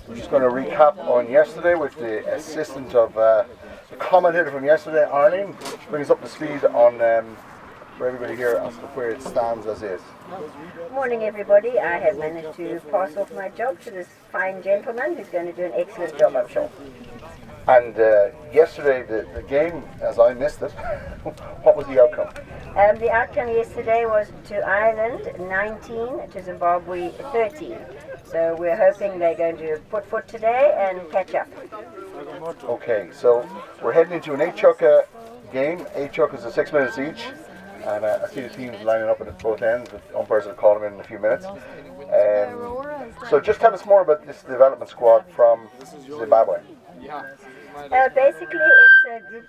We're just going to recap on yesterday with the assistant of the commentator from yesterday, Arlene. Bring us up to speed on for everybody here as to where it stands as is. Morning everybody. I have managed to pass off my job to this fine gentleman who's going to do an excellent job, I'm sure. And yesterday, the game, as I missed it, what was the outcome? The outcome yesterday was to Ireland 19 to Zimbabwe 13. So we're hoping they're going to put foot today and catch up. Okay, so we're heading into an 8-chucka game. 8 chuckas are 6 minutes each. And I see the teams lining up at both ends, with umpires will call them in a few minutes. So just tell us more about this development squad from Zimbabwe. Basically, it's a group.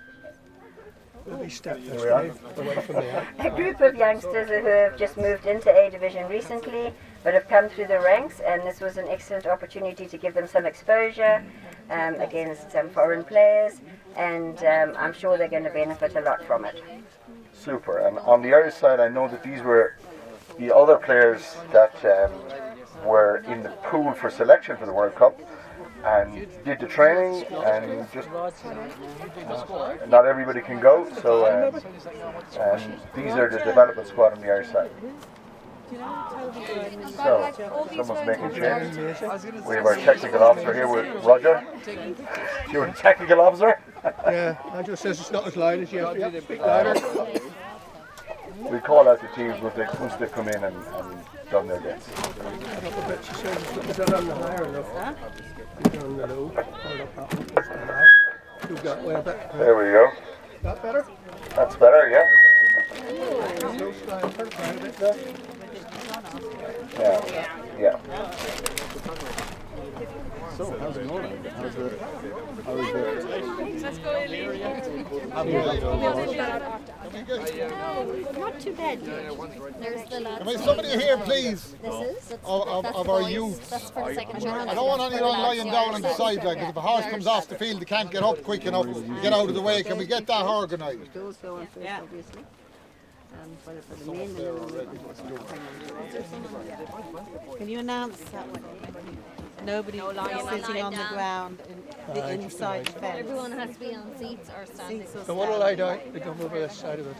A group of youngsters who have just moved into A Division recently, but have come through the ranks, and this was an excellent opportunity to give them some exposure against some foreign players, and I'm sure they're going to benefit a lot from it. Super. And on the Irish side, I know that these were the other players that were in the pool for selection for the World Cup and did the training, and just not everybody can go, so these are the development squad on the Irish side. So, someone's making changes. We have our technical officer here with Roger. You're the technical officer? Yeah, I just says it's not as loud as yesterday. Speak louder. We call out the teams once they come in and done their bits. She says it's not on the higher enough. It's on the low. You've got way up it. There we go. That better? That's better, yeah. Yeah. So, how's it going? Let's go, Ellie. Not too bad. There's the last. Can we have somebody here, please? This is Of our youth. That's for the second shot. I don't want anyone lying down on the sideline, because if a horse comes off the field, they can't get up quick enough to get out of the way. Can we get that organised? Yeah. Can you announce that nobody sitting on the ground inside the fence? Everyone has to be on seats or standing. The one will lie down, they come over this side of it.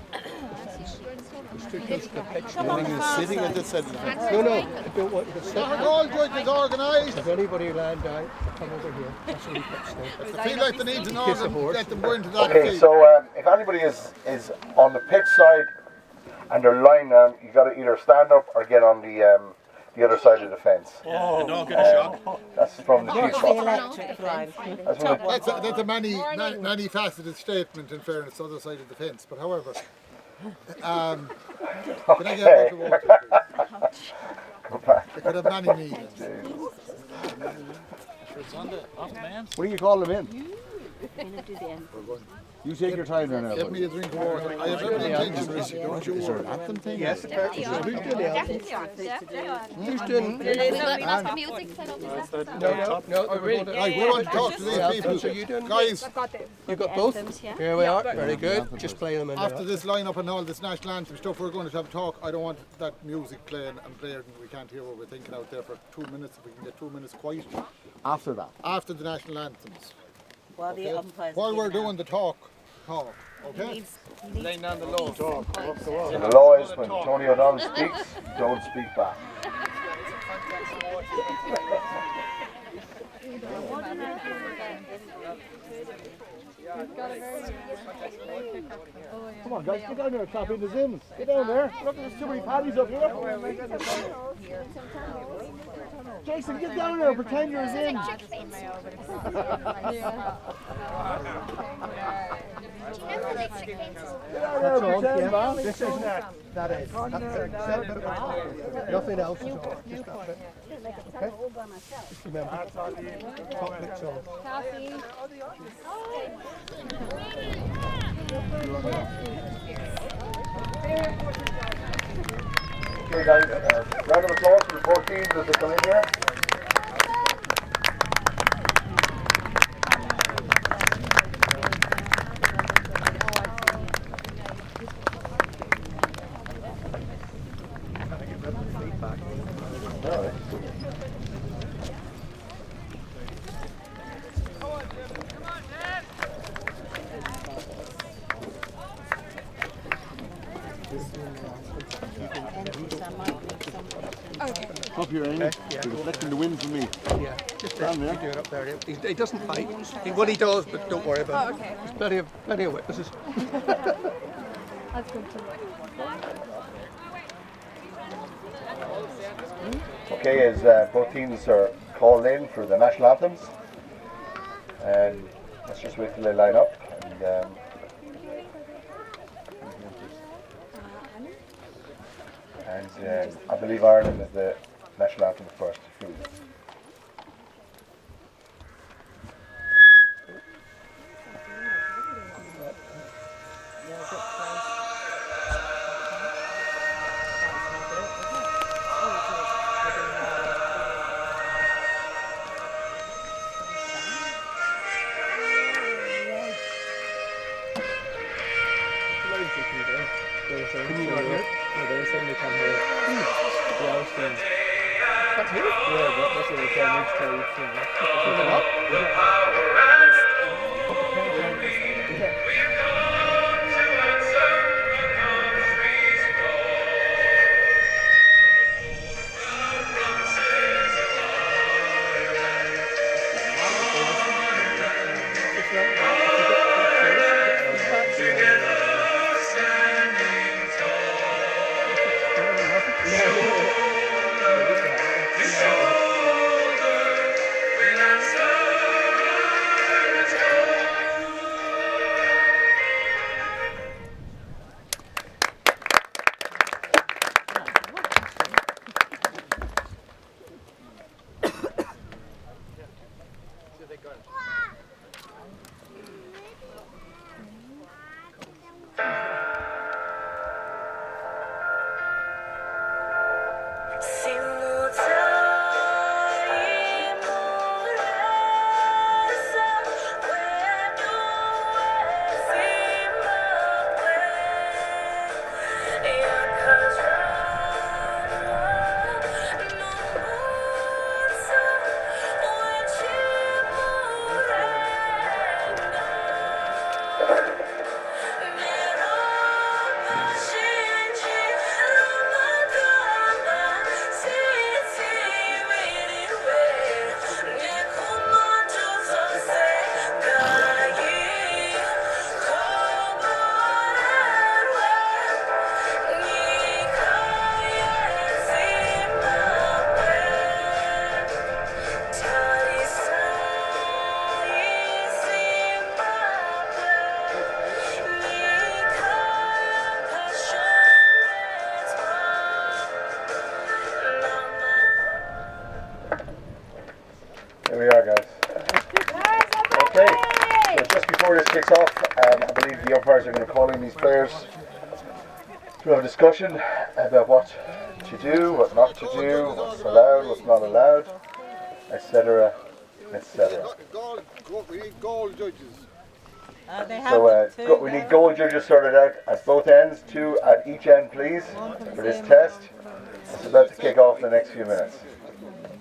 It's too close to the pitch. Sitting at this side of the fence. No, I don't want you to sit. All good is organised. If anybody lying down, come over here. That's where we pitch now. If they feel like they need an organ, let them go into that Okay, field. so if anybody is on the pitch side and they're lying down, you got to either stand up or get on the other side of the fence. Don't get a shock. That's from the chief The spot. electric line. That's a many-faceted statement, in fairness, other side of the fence. But however, can I get a water? Go back. They could have many meanings. What do you call them in? You take your time there now. Give me a drink of water. I have every intention, Richie, don't you Is there worry. an anthem thing? Yes, who's doing the anthem? Who's doing That's music set up. No, Right, we want to talk to these people. So you doing Guys, You got both? Here we are. Very good. Just play them in after there. this line-up and all this national anthem stuff, we're going to have a talk. I don't want that music playing and blaring. We can't hear what we're thinking out there for 2 minutes. If we can get 2 minutes quiet. After that. After the national anthems. While the Okay? umpires While we're give doing the talk. Okay? laying down the law. So the law is when Tony O'Donnell speaks, don't speak back. Come on, guys, get down there and tap in the Zims. Get down there. Look, there's too many paddies up here. Jason, get down there and pretend you're a Zim. Get down there and pretend, man. This is that is. Nothing else at all. Just that bit. Okay? Just remember. Top bits on. Okay, guys, round of applause for the 4 teams as they come in here. here, Amy. Yeah. You're reflecting the wind from me. Yeah, just Down there. you do it up there. He doesn't fight. What he does, but don't worry about it. There's plenty of witnesses. That's good to know. Okay, as both teams are called in for the national anthems, and let's just wait till they line up. And I believe Ireland is the national anthem first. Can you not hear it? No, they were saying they can't hear it. Yeah, I was saying. Can't hear it? Yeah, that's what they told me to tell you. Turn it up. There we are, guys. Okay, so just before this kicks off, I believe the umpires are going to call in these players to have a discussion about what to do, what not to do, what's allowed, what's not allowed, etc., etc. We need goal judges. They have So two we need there. goal judges sorted out at both ends, 2 at each end, please, for this test. It's about to kick off in the next few minutes.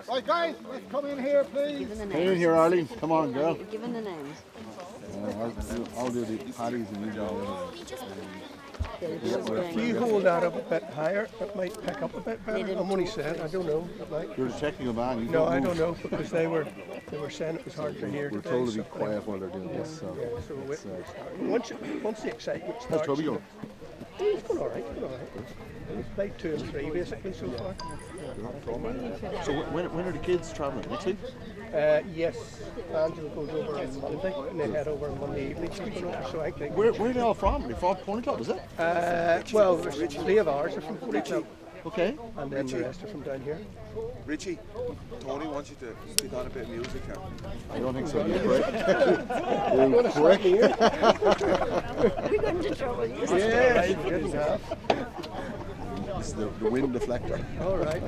Right, guys, let's come in here, please. Come in here, Arlene. Come on, girl. Given the names. I'll do the patties and you do If you hold that up a bit higher, it might pick up a bit better. I'm only saying, I don't know. It might. You're checking them on. No, I don't know, because they were saying it was hard to hear We're today. told to be so- quiet while they're doing this. So. Yeah, so we're waiting to start. Once the excitement How's starts, Toby going? he's going all right. He's played 2 and 3 basically so far. So when are the kids travelling? Next week? Yes, Angela goes over on Monday, and they head over on Monday evening. So I think. Where are they all from? They're from Pony Club, is it? Well, there's 3 of ours are from Pony Club, Okay. and then the rest are from down here. Richie, Tony wants you to stick on a bit of music here. I don't think so. You're prick. You're prick. We got into trouble. Yeah, good enough. It's the wind deflector. All right.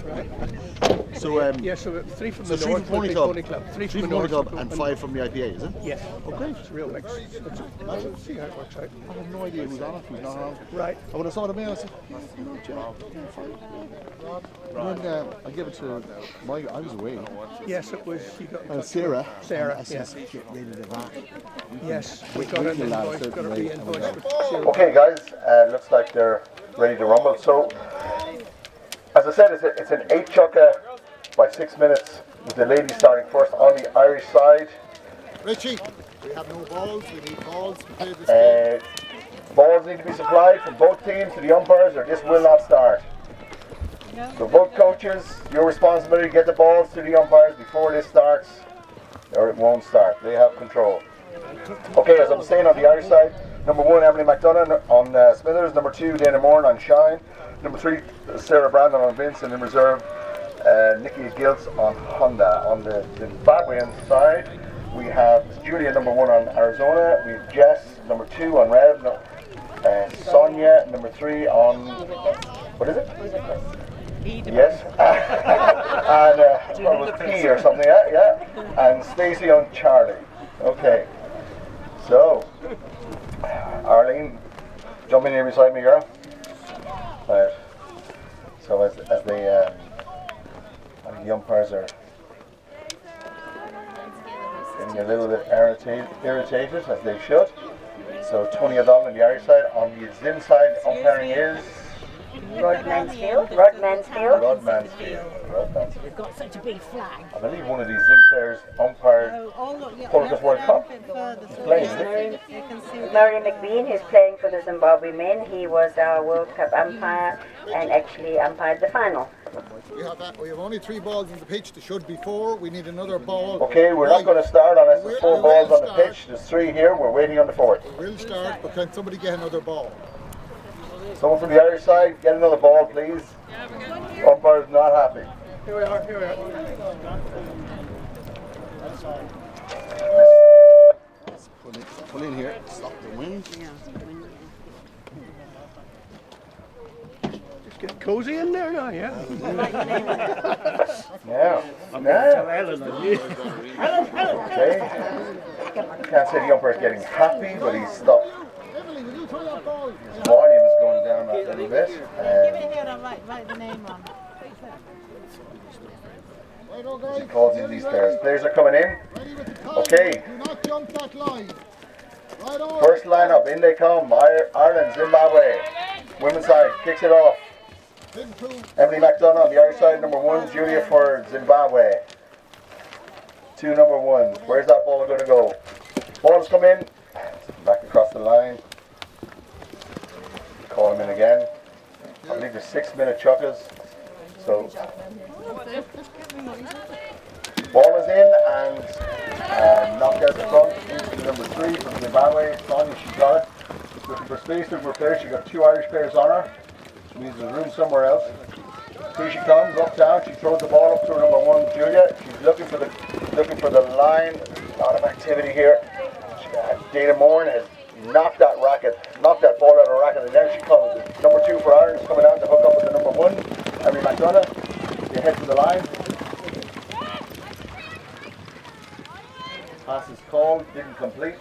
So Yeah, so 3 from So the 3 north from Pony would be Club. Pony Club. 3 3 from from the Pony north. Club and 5 from the IPA, is it? Yes. Okay. It's a real mix. Let's see how it works out. I have no idea who's on it, who's not on it. Right. And when I saw the mail, I said, and then I gave it to my, I was away. Yes, it was. You got Sarah. Sarah, I said, get ready to that. yes, we got an Bring the lads invoice. out Got a the way. re-invoice with Sarah. Okay, guys, looks like they're ready to rumble. So, as I said, it's an 8 chucka by 6 minutes, with the ladies starting first on the Irish side. Richie, we have no balls. We need balls to play this game. Balls need to be supplied from both teams to the umpires, or this will not start. So both coaches, your responsibility to get the balls to the umpires before this starts, or it won't start. They have control. Okay, as I'm saying, on the Irish side, number 1, Emily McDonough on Smithers. Number 2, Dana Moore on Shine. Number 3, Sarah Brandon on Vince. And in reserve, Nikki Giltz on Honda. On the Zimbabwean side, we have Julia, number 1 on Arizona. We have Jess, number 2 on Rev. Sonia, number 3 on, what is it? Yes. And it was P or something, yeah. And Stacey on Charlie. Okay. So, Arlene, jump in here beside me, girl. Right. So as the umpires are getting a little bit irritated, as they should. So Tony O'Donnell on the Irish side. On the Zim side, umpiring is Rod Mansfield. We've got such a big flag. I believe one of these Zim players umpired Polocrosse World Cup. He's playing, Murray McBean, who's playing for the Zimbabwe men. He was our World Cup umpire and actually umpired the final. We have only 3 balls in the pitch. There should be 4. We need another ball. Okay, we're not going to start unless there's 4 balls on the pitch. There's 3 here. We're waiting on the 4th. We'll start, but can somebody get another ball? Someone from the Irish side, get another ball, please. Umpire's not happy. Here we are. Let's pull in here, stop the wind. Just get cozy in there now, yeah. Now. Okay. Can't say the umpire's getting happy, but he's stopped. His volume is going down a little bit. Give it here and write the name on. He calls in these players. Players are coming in. Okay. Do not jump that line. Right on. First lineup, in they come. Ireland, Zimbabwe. Women's side kicks it off. Emily McDonough on the Irish side, number 1. Julia for Zimbabwe. 2 number 1s. Where's that ball going to go? Balls come in. Back across the line. Call him in again. I believe there's 6-minute chuckers. So ball is in and knocked out the front into number 3 from Zimbabwe. Sonia, she got it. Looking for space, looking for players. She got 2 Irish players on her. Which means there's room somewhere else. Here she comes, up down. She throws the ball up to her number 1, Julia. She's looking for the line. A lot of activity here. Dana Moore has knocked that ball out of the racket, and there she comes. Number 2 for Ireland is coming out to hook up with the number 1, Emily McDonough. They head to the line. Pass is called, didn't complete.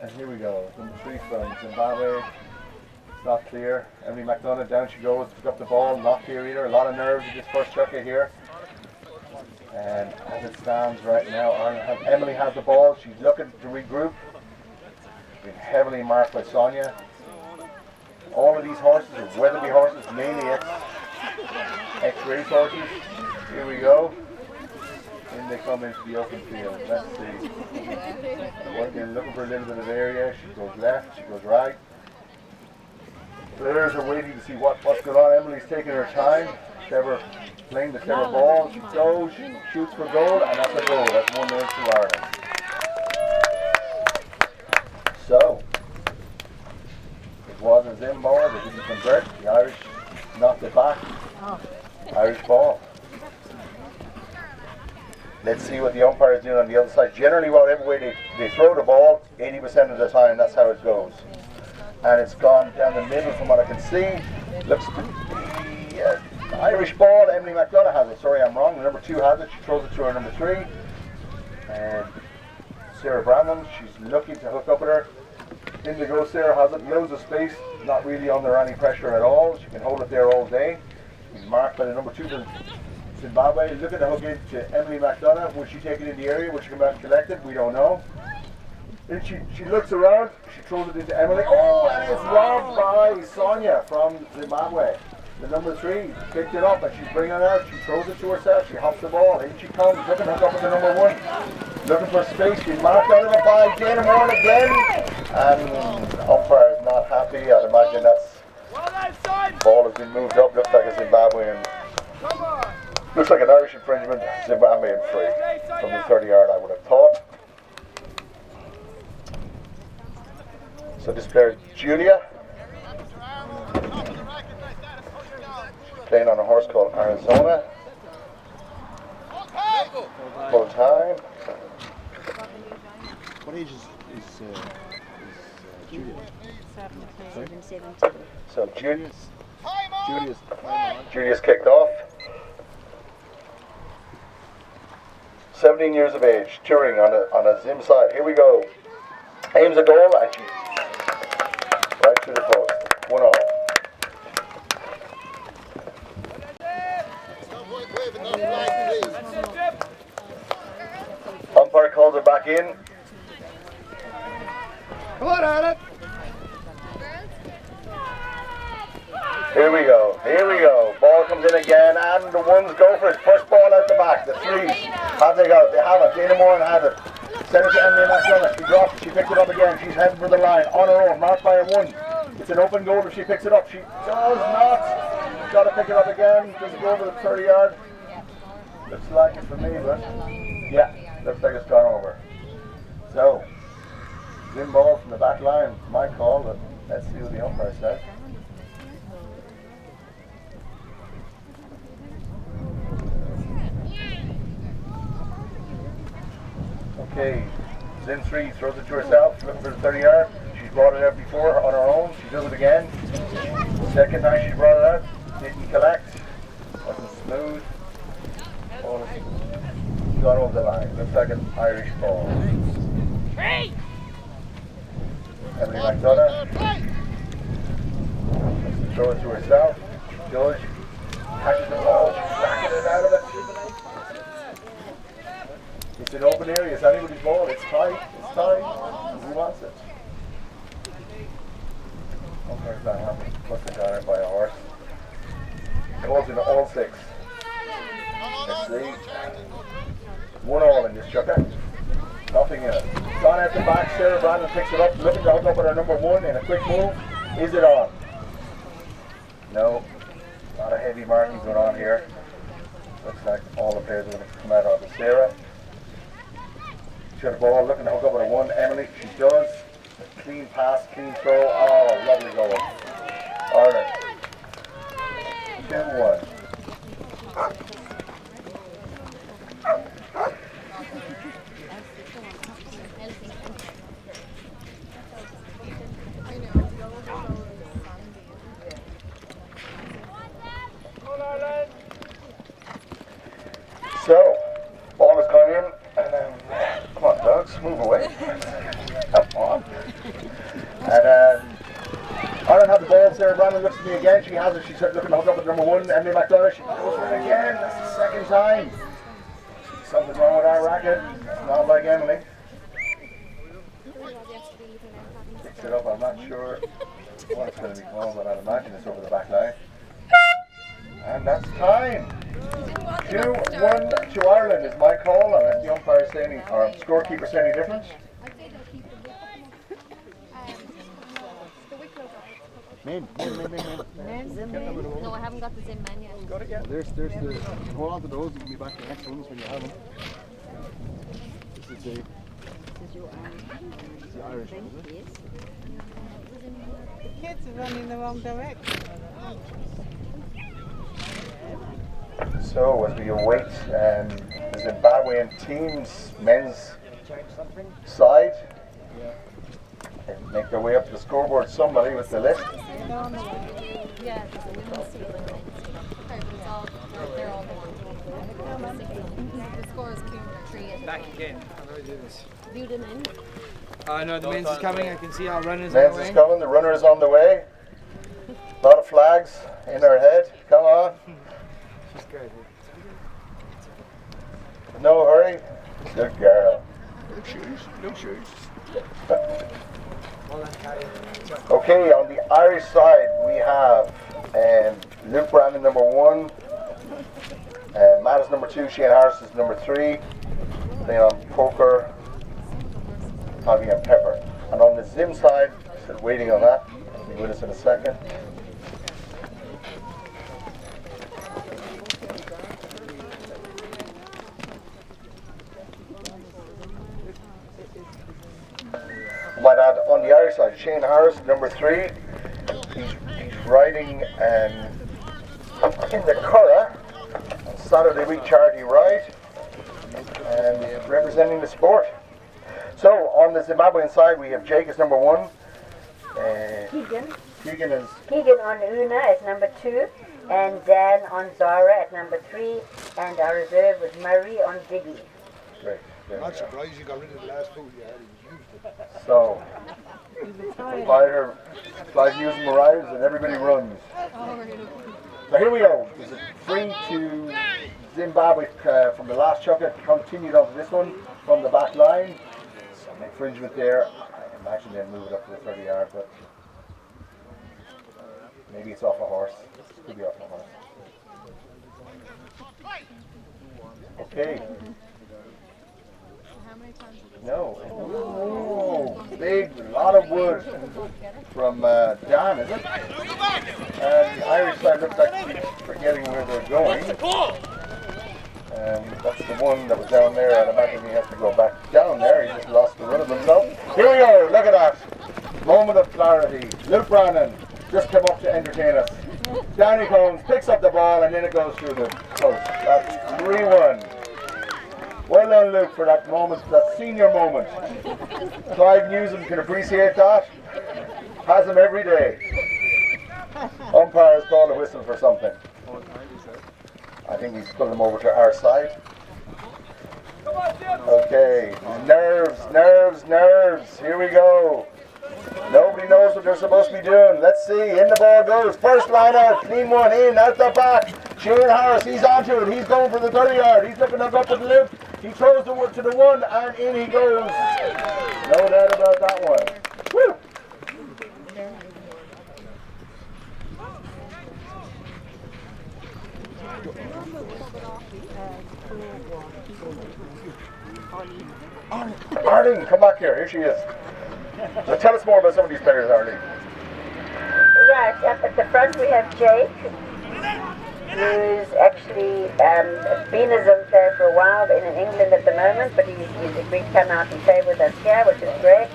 And here we go. Number 3 from Zimbabwe. It's not clear. Emily McDonough, down she goes, pick up the ball, not clear either. A lot of nerves in this first chucker here. And as it stands right now, Emily has the ball. She's looking to regroup. She's been heavily marked by Sonia. All of these horses are Weatherby horses, mainly ex-race horses. Here we go. In they come into the open field. Let's see. Working, looking for a little bit of area. She goes left, she goes right. Players are waiting to see what's going on. Emily's taking her time. Playing the clever ball. She goes, she shoots for goal, and that's a goal. That's 1-0 to Ireland. So, it was a Zim ball. They didn't convert. The Irish knocked it back. Irish ball. Let's see what the umpire is doing on the other side. Generally, whatever way they throw the ball, 80% of the time, that's how it goes. And it's gone down the middle from what I can see. Looks to be Irish ball. Emily McDonough has it. Sorry, I'm wrong. The number 2 has it. She throws it to her number 3. And Sarah Brandon, she's looking to hook up with her. In the go, Sarah has it. Loads of space. Not really under any pressure at all. She can hold it there all day. She's marked by the number 2 for Zimbabwe. Looking to hook into Emily McDonough. Will she take it in the area? Will she come back and collect it? We don't know. Then she looks around. She throws it into Emily. Oh, and it's robbed by Sonia from Zimbabwe. The number 3 picked it up and she's bringing it out. She throws it to herself. She hops the ball. In she comes. Looking to hook up with the number 1. Looking for space. She marked out of it by Dana Moore again. And the umpire is not happy. I'd imagine that's ball has been moved up. Looks like a Zimbabwean. Looks like an Irish infringement. Zimbabwean free from the 30-yard, I would have thought. So this player, Julia, playing on a horse called Arizona. Full time. What age is Julia? 17. So Julia's kicked off. 17 years of age, touring on a Zim side. Here we go. Aims a goal and she right through the post. 1-all. Umpire calls it back in. Come on, Alan. Here we go. Ball comes in again and the 1s go for it. First ball out the back. The 3s. Have they got it? They have it. Dana Moore had it. Send it to Emily McDonough. She dropped it. She picked it up again. She's heading for the line. On her own. Marked by a 1. It's an open goal if she picks it up. She does not. She's got to pick it up again. Does it go over the 30-yard? Looks like it for me, but yeah, looks like it's gone over. So, Zim ball from the back line. My call, but let's see what the umpire says. Okay, Zim 3 throws it to herself, looking for the 30-yard. She's brought it out before on her own. She does it again. Second time she brought it out, didn't collect. Wasn't smooth. Ball has gone over the line. Looks like an Irish ball. Emily McDonough. Throw it to herself. She does. Catches the ball. She's backing it out of it. It's an open area. It's anybody's ball. It's tight. It's tight. Who wants it? Umpire's not happy. Must have gone out by a horse. Calls in all 6. Let's see. 1-all in this chucker. Nothing in it. Gone out the back. Sarah Brandon picks it up. Looking to hook up with her number 1 in a quick move. Is it on? No. Not a heavy marking going on here. Looks like all the players are going to come out on the Sarah. She's got a ball, looking to hook up with a 1. Emily, she does. A clean pass, clean throw. Oh, lovely goal. Ireland. 2-1. So, ball has gone in. Come on, dogs, move away. Come on. And Ireland have the ball. Sarah Brandon looks at me again. She has it. She's looking to hook up with number 1, Emily McDonough. She goes for it again. That's the second time. Something wrong with our racket. Not like Emily. Picks it up. I'm not sure what it's going to be called, but I'd imagine it's over the back line. And that's time. 2-1 to Ireland is my call, unless the umpire say any, or scorekeeper say any difference. Men. No, I haven't got the Zim man yet. Got it yet? There's the. Hold on to those. You can be back to the next ones when you have them. This is the Irish one, is it? The kids are running the wrong direction. So as we await the Zimbabwean team's men's side, and make their way up to the scoreboard, somebody with the list. Yeah, there's a women's team and a men's team. Okay, but it's all, they're all the ones. The score is 2-3. Back again. How do I do this? Do the men. No, the men's is coming. I can see our runners on Men's the is way. coming, the runner is on the way. A lot of flags in their head. Come on. She's good. No hurry. Good girl. No shoes. Well done, Carrie. Okay, on the Irish side we have Luke Brandon number 1. Matt is number 2. Shane Harris is number 3. Playing on poker, Tommy and Pepper. And on the Zim side, still waiting on that. He'll be with us in a second. Might add on the Irish side, Shane Harris, number 3. He's riding in the Curragh on Saturday week charity ride and representing the sport. So on the Zimbabwean side, we have Jake as number 1. Keegan on Una is number 2, and Dan on Zara at number 3, and our reserve was Murray on Diggy. Great. I'm not surprised you got rid of the last 2 you had. So, Clyde using arrives and everybody runs. So here we go. There's a 3 to Zimbabwe from the last chucket, continued on to this one from the back line. Some infringement there. I imagine they'll move it up to the 30 yard, but maybe it's off a horse. Could be off a horse. Okay. No. Oh, big lot of wood from Dan, is it? And the Irish side looks like he's forgetting where they're going. That's the one that was down there. I'd imagine he has to go back down there. He just lost the run of himself. Here we go. Look at that. Moment of clarity. Luke Brannan just came up to entertain us. Down he comes, picks up the ball, and then it goes through the post. That's 3-1. Well done, Luke, for that moment, that senior moment. Clive Newsom can appreciate that. Has him every day. Umpires called a whistle for something. I think he's putting him over to our side. Okay, nerves. Here we go. Nobody knows what they're supposed to be doing. Let's see. In the ball goes. First line out. Clean one in. Out the back. Shane Harris. He's onto it. He's going for the 30 yard. He's looking up to the loop. He throws the wood to the 1 and in he goes. No doubt about that one. Woo! Arlene, come back here. Here she is. So tell us more about some of these players, Arlene. Right, up at the front we have Jake, who's actually been a Zim player for a while, in England at the moment, but he's agreed to come out and play with us here, which is great.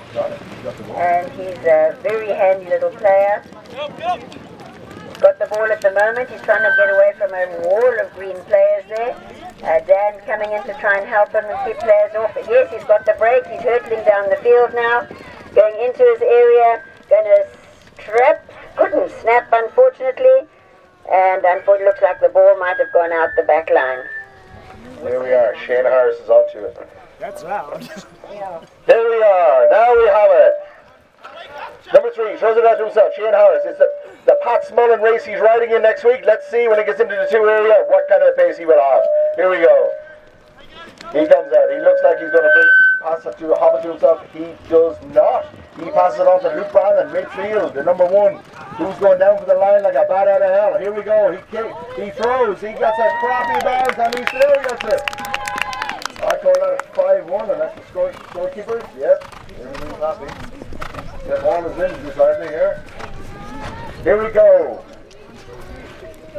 And he's a very handy little player. He's got the ball at the moment. He's trying to get away from a wall of green players there. Dan's coming in to try and help him and keep players off. But yes, he's got the break. He's hurtling down the field now, going into his area, going to trap. Couldn't snap, unfortunately. And unfortunately, looks like the ball might have gone out the back line. There we are. Shane Harris is onto it. That's loud. There we are. Now we have it. Number 3 throws it out to himself. Shane Harris. It's the Pat Smullen race he's riding in next week. Let's see when he gets into the 2 area what kind of pace he will have. Here we go. He comes out. He looks like he's going to pass it to Hobbit to himself. He does not. He passes it on to Luke Brannan, midfield, the number 1, who's going down for the line like a bat out of hell. Here we go. He throws. He gets a crappy bounce and he still gets it. I call that a 5-1, and that's the scorekeepers. Yep. Everything's happy. The ball is in beside me here. Here we go.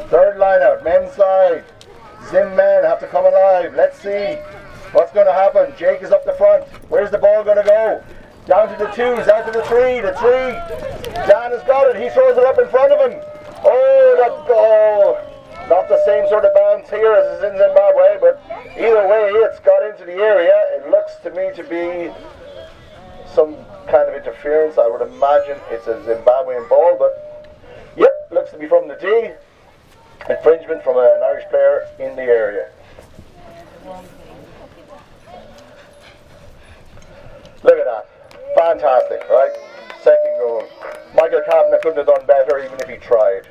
3rd line out. Men's side. Zim men have to come alive. Let's see what's going to happen. Jake is up the front. Where's the ball going to go? Down to the 2s, out to the 3, the 3. Dan has got it, he throws it up in front of him. Oh, that goal. Not the same sort of bounce here as is in Zimbabwe, but either way, it's got into the area. It looks to me to be some kind of interference. I would imagine it's a Zimbabwean ball, but yep, looks to be from the tee. Infringement from an Irish player in the area. Look at that. Fantastic, right? Second goal. Michael Kavanagh couldn't have done better even if he tried.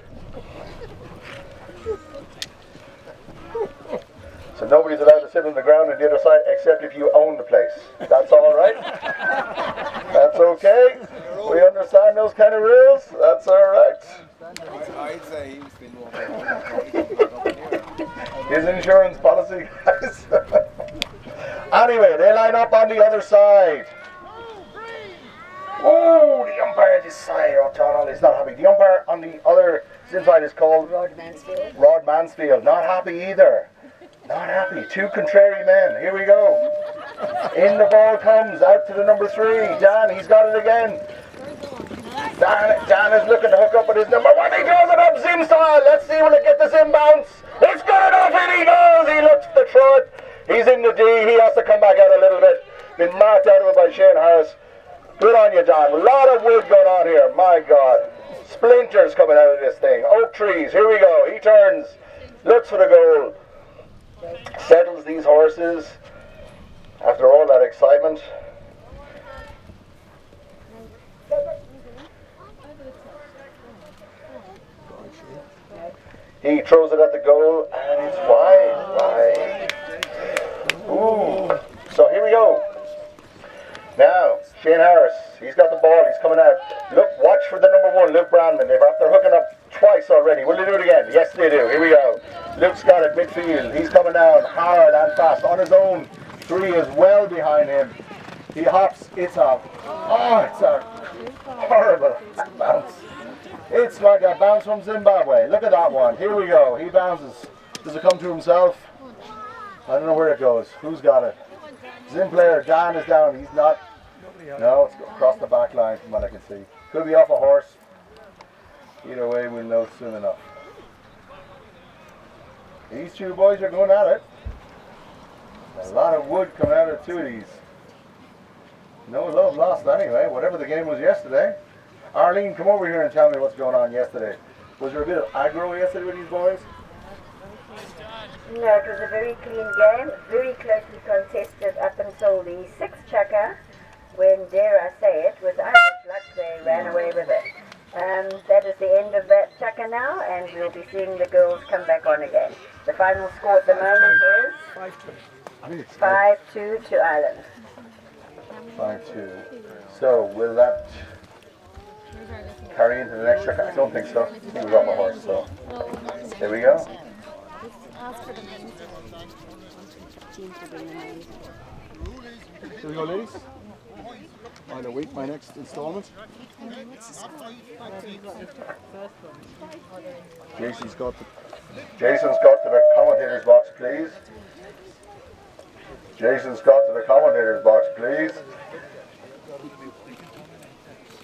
So nobody's allowed to sit on the ground on the other side except if you own the place. That's all right. That's okay. We understand those kind of rules. That's all right. I'd say he's been walking. His insurance policy, guys. Anyway, they line up on the other side. Oh, the umpire this side, O'Donnell is not happy. The umpire on the other side is called Rod Mansfield. Rod Mansfield. Not happy either. Not happy. Two contrary men. Here we go. In the ball comes out to the number 3. Dan, he's got it again. Dan is looking to hook up with his number 1. He throws it up Zim style. Let's see will it get the Zim bounce. It's good enough and he does. He looks to throw it. He's in the D. He has to come back out a little bit. Been marked out of it by Shane Harris. Good on you, Dan. A lot of wood going on here. My God. Splinters coming out of this thing. Oak trees. Here we go. He turns. Looks for the goal. Settles these horses. After all that excitement. He throws it at the goal and it's wide. Ooh. So here we go. Now, Shane Harris, he's got the ball, he's coming out. Look, watch for the number 1, Luke Brandon. They're hooking up twice already. Will they do it again? Yes, they do. Here we go. Luke's got it midfield. He's coming down hard and fast on his own. 3 is well behind him. He hops. It's a horrible bounce. It's like a bounce from Zimbabwe. Look at that one. Here we go. He bounces. Does it come to himself? I don't know where it goes. Who's got it? Zim player. Dan is down. He's not. No, it's across the back line from what I can see. Could be off a horse. Either way, we'll know soon enough. These two boys are going at it. A lot of wood coming out of 2 of these. No love lost anyway, whatever the game was yesterday. Arlene, come over here and tell me what's going on yesterday. Was there a bit of aggro yesterday with these boys? No, it was a very clean game, very closely contested up until the 6th chukker, when, dare I say it, with Irish luck they ran away with it. That is the end of that chukker now, and we'll be seeing the girls come back on again. The final score at the moment is 5-2 to Ireland. 5-2. So, will that carry into the next chukker? I don't think so. He was off a horse, so there we go. Here we go, ladies. I'll await my next installment. Jason's got to the commentator's box, please. Jason's got to the commentator's box, please.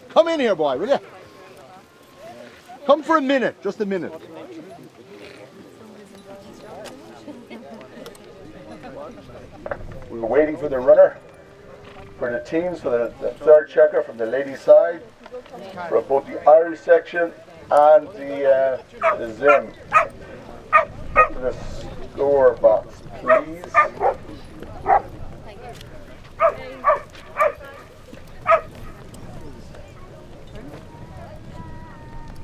Come in here, boy, will you? Come for a minute, just a minute. We were waiting for the runner, for the teams, for the 3rd checker from the ladies' side, for both the Irish section and the Zim. Up to the score box, please.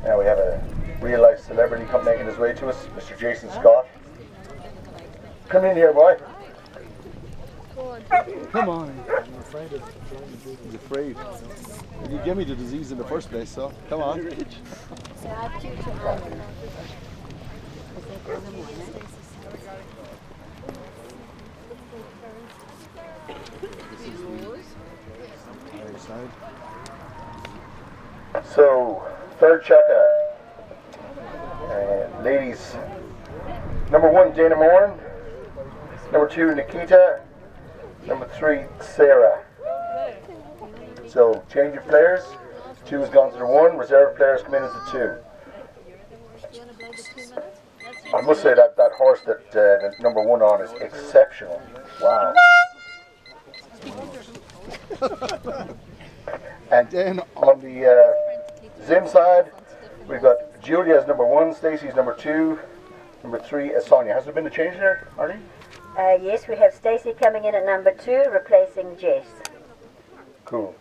Now we have a real-life celebrity making his way to us, Mr. Jason Scott. Come in here, boy. Come on. He's afraid. You gave me the disease in the first place, so come on. So, 3rd checker. Ladies. Number 1, Dana Moran. Number 2, Nikita. Number 3, Sarah. So, change of players. 2 has gone to the 1. Reserve players come in as the 2. I must say that horse that the number 1 on is exceptional. Wow. And then on the Zim side, we've got Julia as number 1, Stacey's number 2, number 3 is Sonia. Has there been a change there, Arlene? Yes, we have Stacey coming in at number 2, replacing Jess. Cool.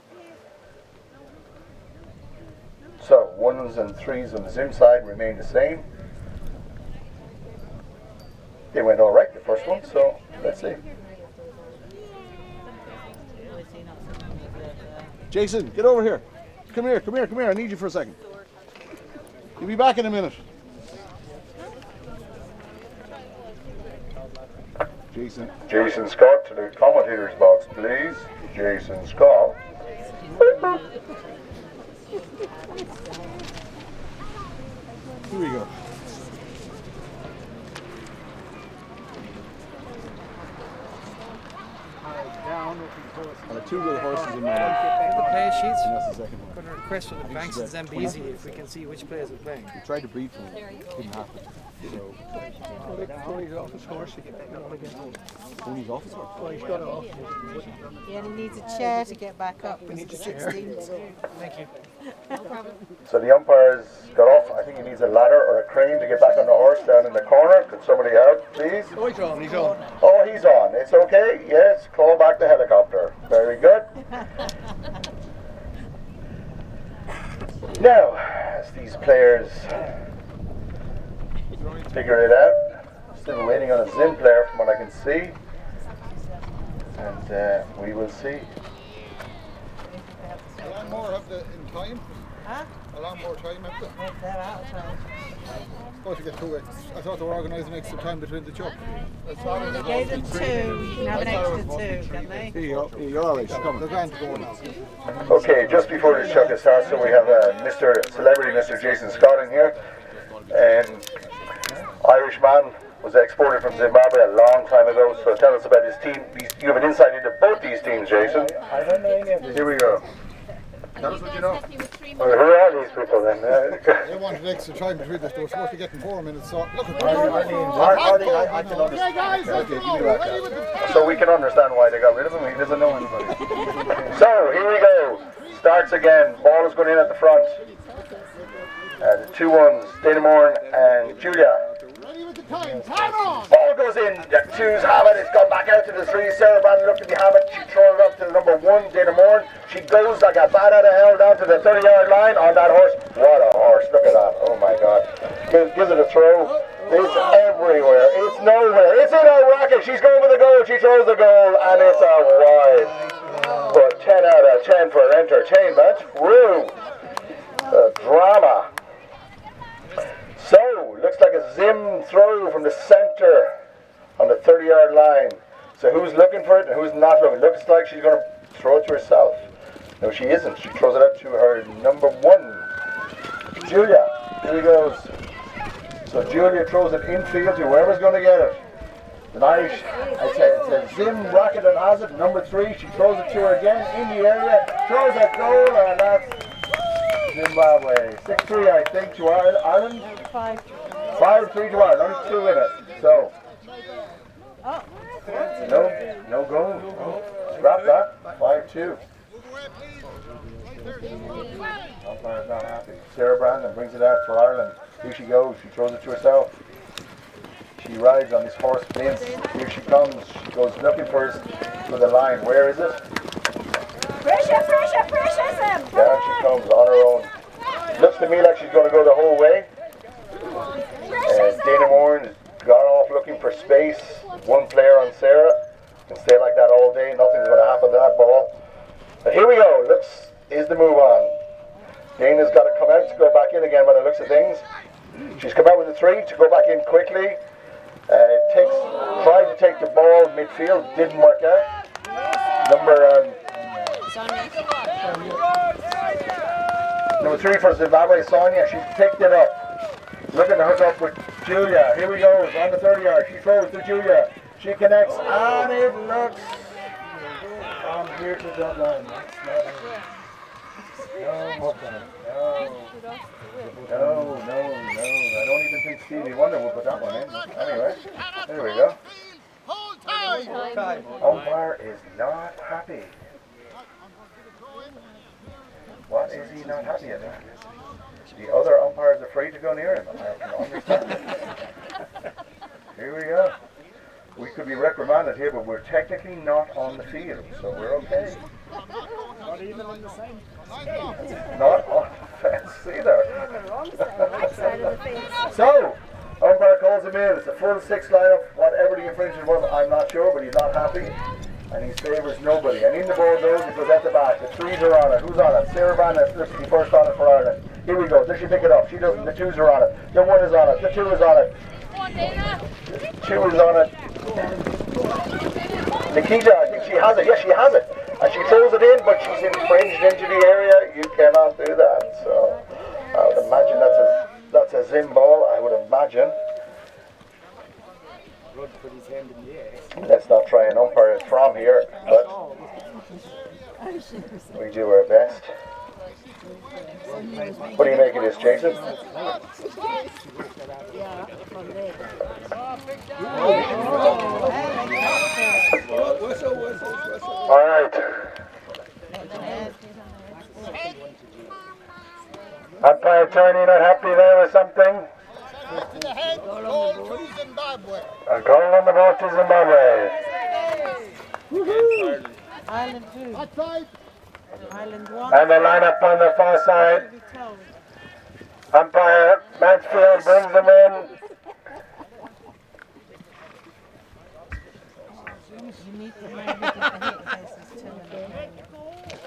So, 1s and 3s on the Zim side remain the same. They went all right, the first one, so let's see. Jason, get over here. Come here. I need you for a second. He'll be back in a minute. Jason. Jason Scott to the commentator's box, please. Jason Scott. Here we go. And the two little horses in my lap. The player sheets. And that's the second one. Going to request from the banks and Zambezi if we can see which players are playing. We tried to breed for him. Didn't happen. So. Tony's off his horse to get back on again. Tony's off his horse? Oh, he's got it off. He only needs a chair to get back up. We need a chair. 16. Thank you. So the umpire's got off. I think he needs a ladder or a crane to get back on the horse down in the corner. Could somebody help, please? Oh, he's on. He's on. Oh, he's on. It's okay. Yes, call back the helicopter. Very good. Now, as these players figure it out, still waiting on a Zim player from what I can see, and we will see. A lot more have the in time. Huh? A lot more time have the. They're out of time. Supposed to get 2 weeks. I thought they were organising extra time between the chuck. They gave them 2. You can have an extra 2, can they? Here you go. Here you are, Alex. Come They're on. going to go now. Okay, just before the chuck starts, so we have Mr. Jason Scott in here, and Irishman was exported from Zimbabwe a long time ago. So tell us about his team. You have an insight into both these teams, Jason. I don't know any of this. Here we go. Tell us what you know. Well, who are these people then? They wanted extra time between this. They were supposed to get in 4 minutes. So look at I can understand. So we can understand why they got rid of him. He doesn't know anybody. So here we go. Starts again. Ball is going in at the front. The 2-1s, Danamorn and Julia. Ball goes in, the 2s have it, it's gone back out to the 3, Sarah Brandon looking to have it, she throws it up to the number 1, Dana Moore. She goes like a bat out of hell down to the 30-yard line on that horse. What a horse, look at that, oh my god. Gives it a throw, it's everywhere, it's nowhere, it's in her racket, she's going for the goal, she throws the goal, and it's a wide. But 10 out of 10 for entertainment, woo, drama. So, looks like a Zim throw from the centre on the 30-yard line. So who's looking for it and who's not looking? Looks like she's going to throw it to herself. No, she isn't. She throws it out to her number 1, Julia. Here he goes. So Julia throws it infield to whoever's going to get it. The Irish, it's a Zim racket that has it. Number 3, she throws it to her again in the area. Throws a goal, and that's Zimbabwe. 6-3, I think, to Ireland. 5-3 to Ireland. Only 2 in it. So. No goal. Scrap that. 5-2. Umpire's not happy. Sarah Brandon brings it out for Ireland. Here she goes. She throws it to herself. She rides on this horse Vince. Here she comes. She goes looking for the line. Where is it? Pressure, Sam! Down she comes on her own. Looks to me like she's going to go the whole way. Dana Moore got off looking for space. 1 player on Sarah. Can stay like that all day. Nothing's going to happen to that ball. But here we go. Looks is the move on. Dana's got to come out to go back in again by the looks of things. She's come out with a 3 to go back in quickly. Tried to take the ball midfield. Didn't work out. Number 3 for Zimbabwe, Sonia. She picked it up. Looking to hook up with Julia. Here we go. On the 30-yard. She throws to Julia. She connects, and it looks from here to that line. No. I don't even think Stevie Wonder will put that one in. Anyway, there we go. Umpire is not happy. What is he not happy about? The other umpire is afraid to go near him. I can understand it. Here we go. We could be reprimanded here, but we're technically not on the field, so we're okay. Not even on the same. Not on the fence either. On the wrong side, right side of the fence. So, umpire calls him in. It's a full 6 lineup. Whatever the infringement was, I'm not sure, but he's not happy. And he favours nobody. And in the ball goes, it goes at the back. The 3s are on it. Who's on it? Sarah Brandon, the first on it for Ireland. Here we go. Does she pick it up? She doesn't. The 2s are on it. The 1 is on it. The 2 is on it. 2 is on it. Nikita, I think she has it. Yes, she has it. And she throws it in, but she's infringed into the area. You cannot do that. So I would imagine that's a Zim ball, I would imagine. Let's not try and umpire it from here, but we do our best. What do you make of this, Jason? All right. Umpire Tony, not happy there with something? To the head, goal to Zimbabwe. A goal on the board to Zimbabwe. Ireland 2. Ireland 1. And the lineup on the far side. Umpire Mansfield brings them in.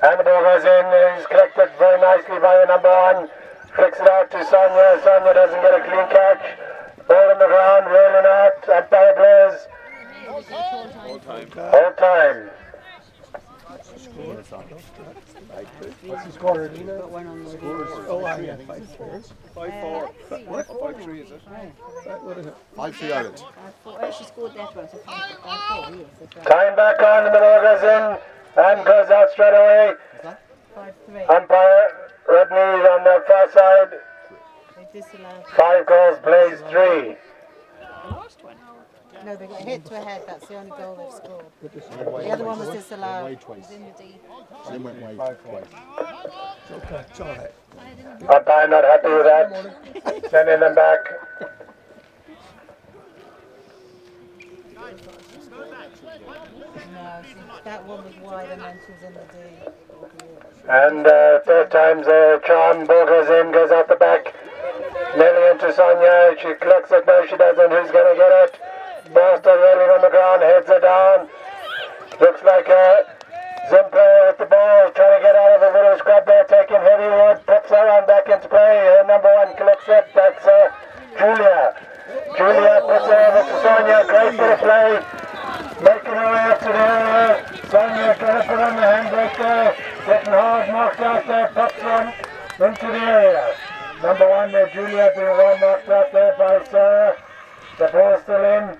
And the ball goes in. He's collected very nicely by the number 1. Flicks it out to Sonia. Sonia doesn't get a clean catch. Ball on the ground, rolling out. Umpire plays. Hold time. What's the score, Nina? Oh, I have 5-4. 5-4. What? 5-3 is it? What is it? 5-3 Ireland. She scored that one. Time back on, the middle goes in and goes out straight away. 5-3. Umpire Rodney on the far side. They disallowed. 5 goals, plays 3. No, they got hit to a head. That's the only goal they've scored. The other one was disallowed. Wide twice. Zim went wide twice. Okay, it's all right. Umpire not happy with that. Sending them back. No, that one was wide and then she was in the D. And third time's a charm. Ball goes in, goes out the back. Nearly into Sonia. She collects it. No, she doesn't. Who's going to get it? Ball still rolling on the ground. Heads are down. Looks like a Zim player with the ball. Trying to get out of a little scrub there. Taking heavy wood. Puts her on back into play. Number 1 collects it. That's Julia. Julia puts it over to Sonia. Great bit of play. Making her way up to the area. Sonia got up on the handbrake there. Getting hard knocked out there. Puts one into the area. Number 1 there, Julia being well knocked out there by Sarah. The ball still in.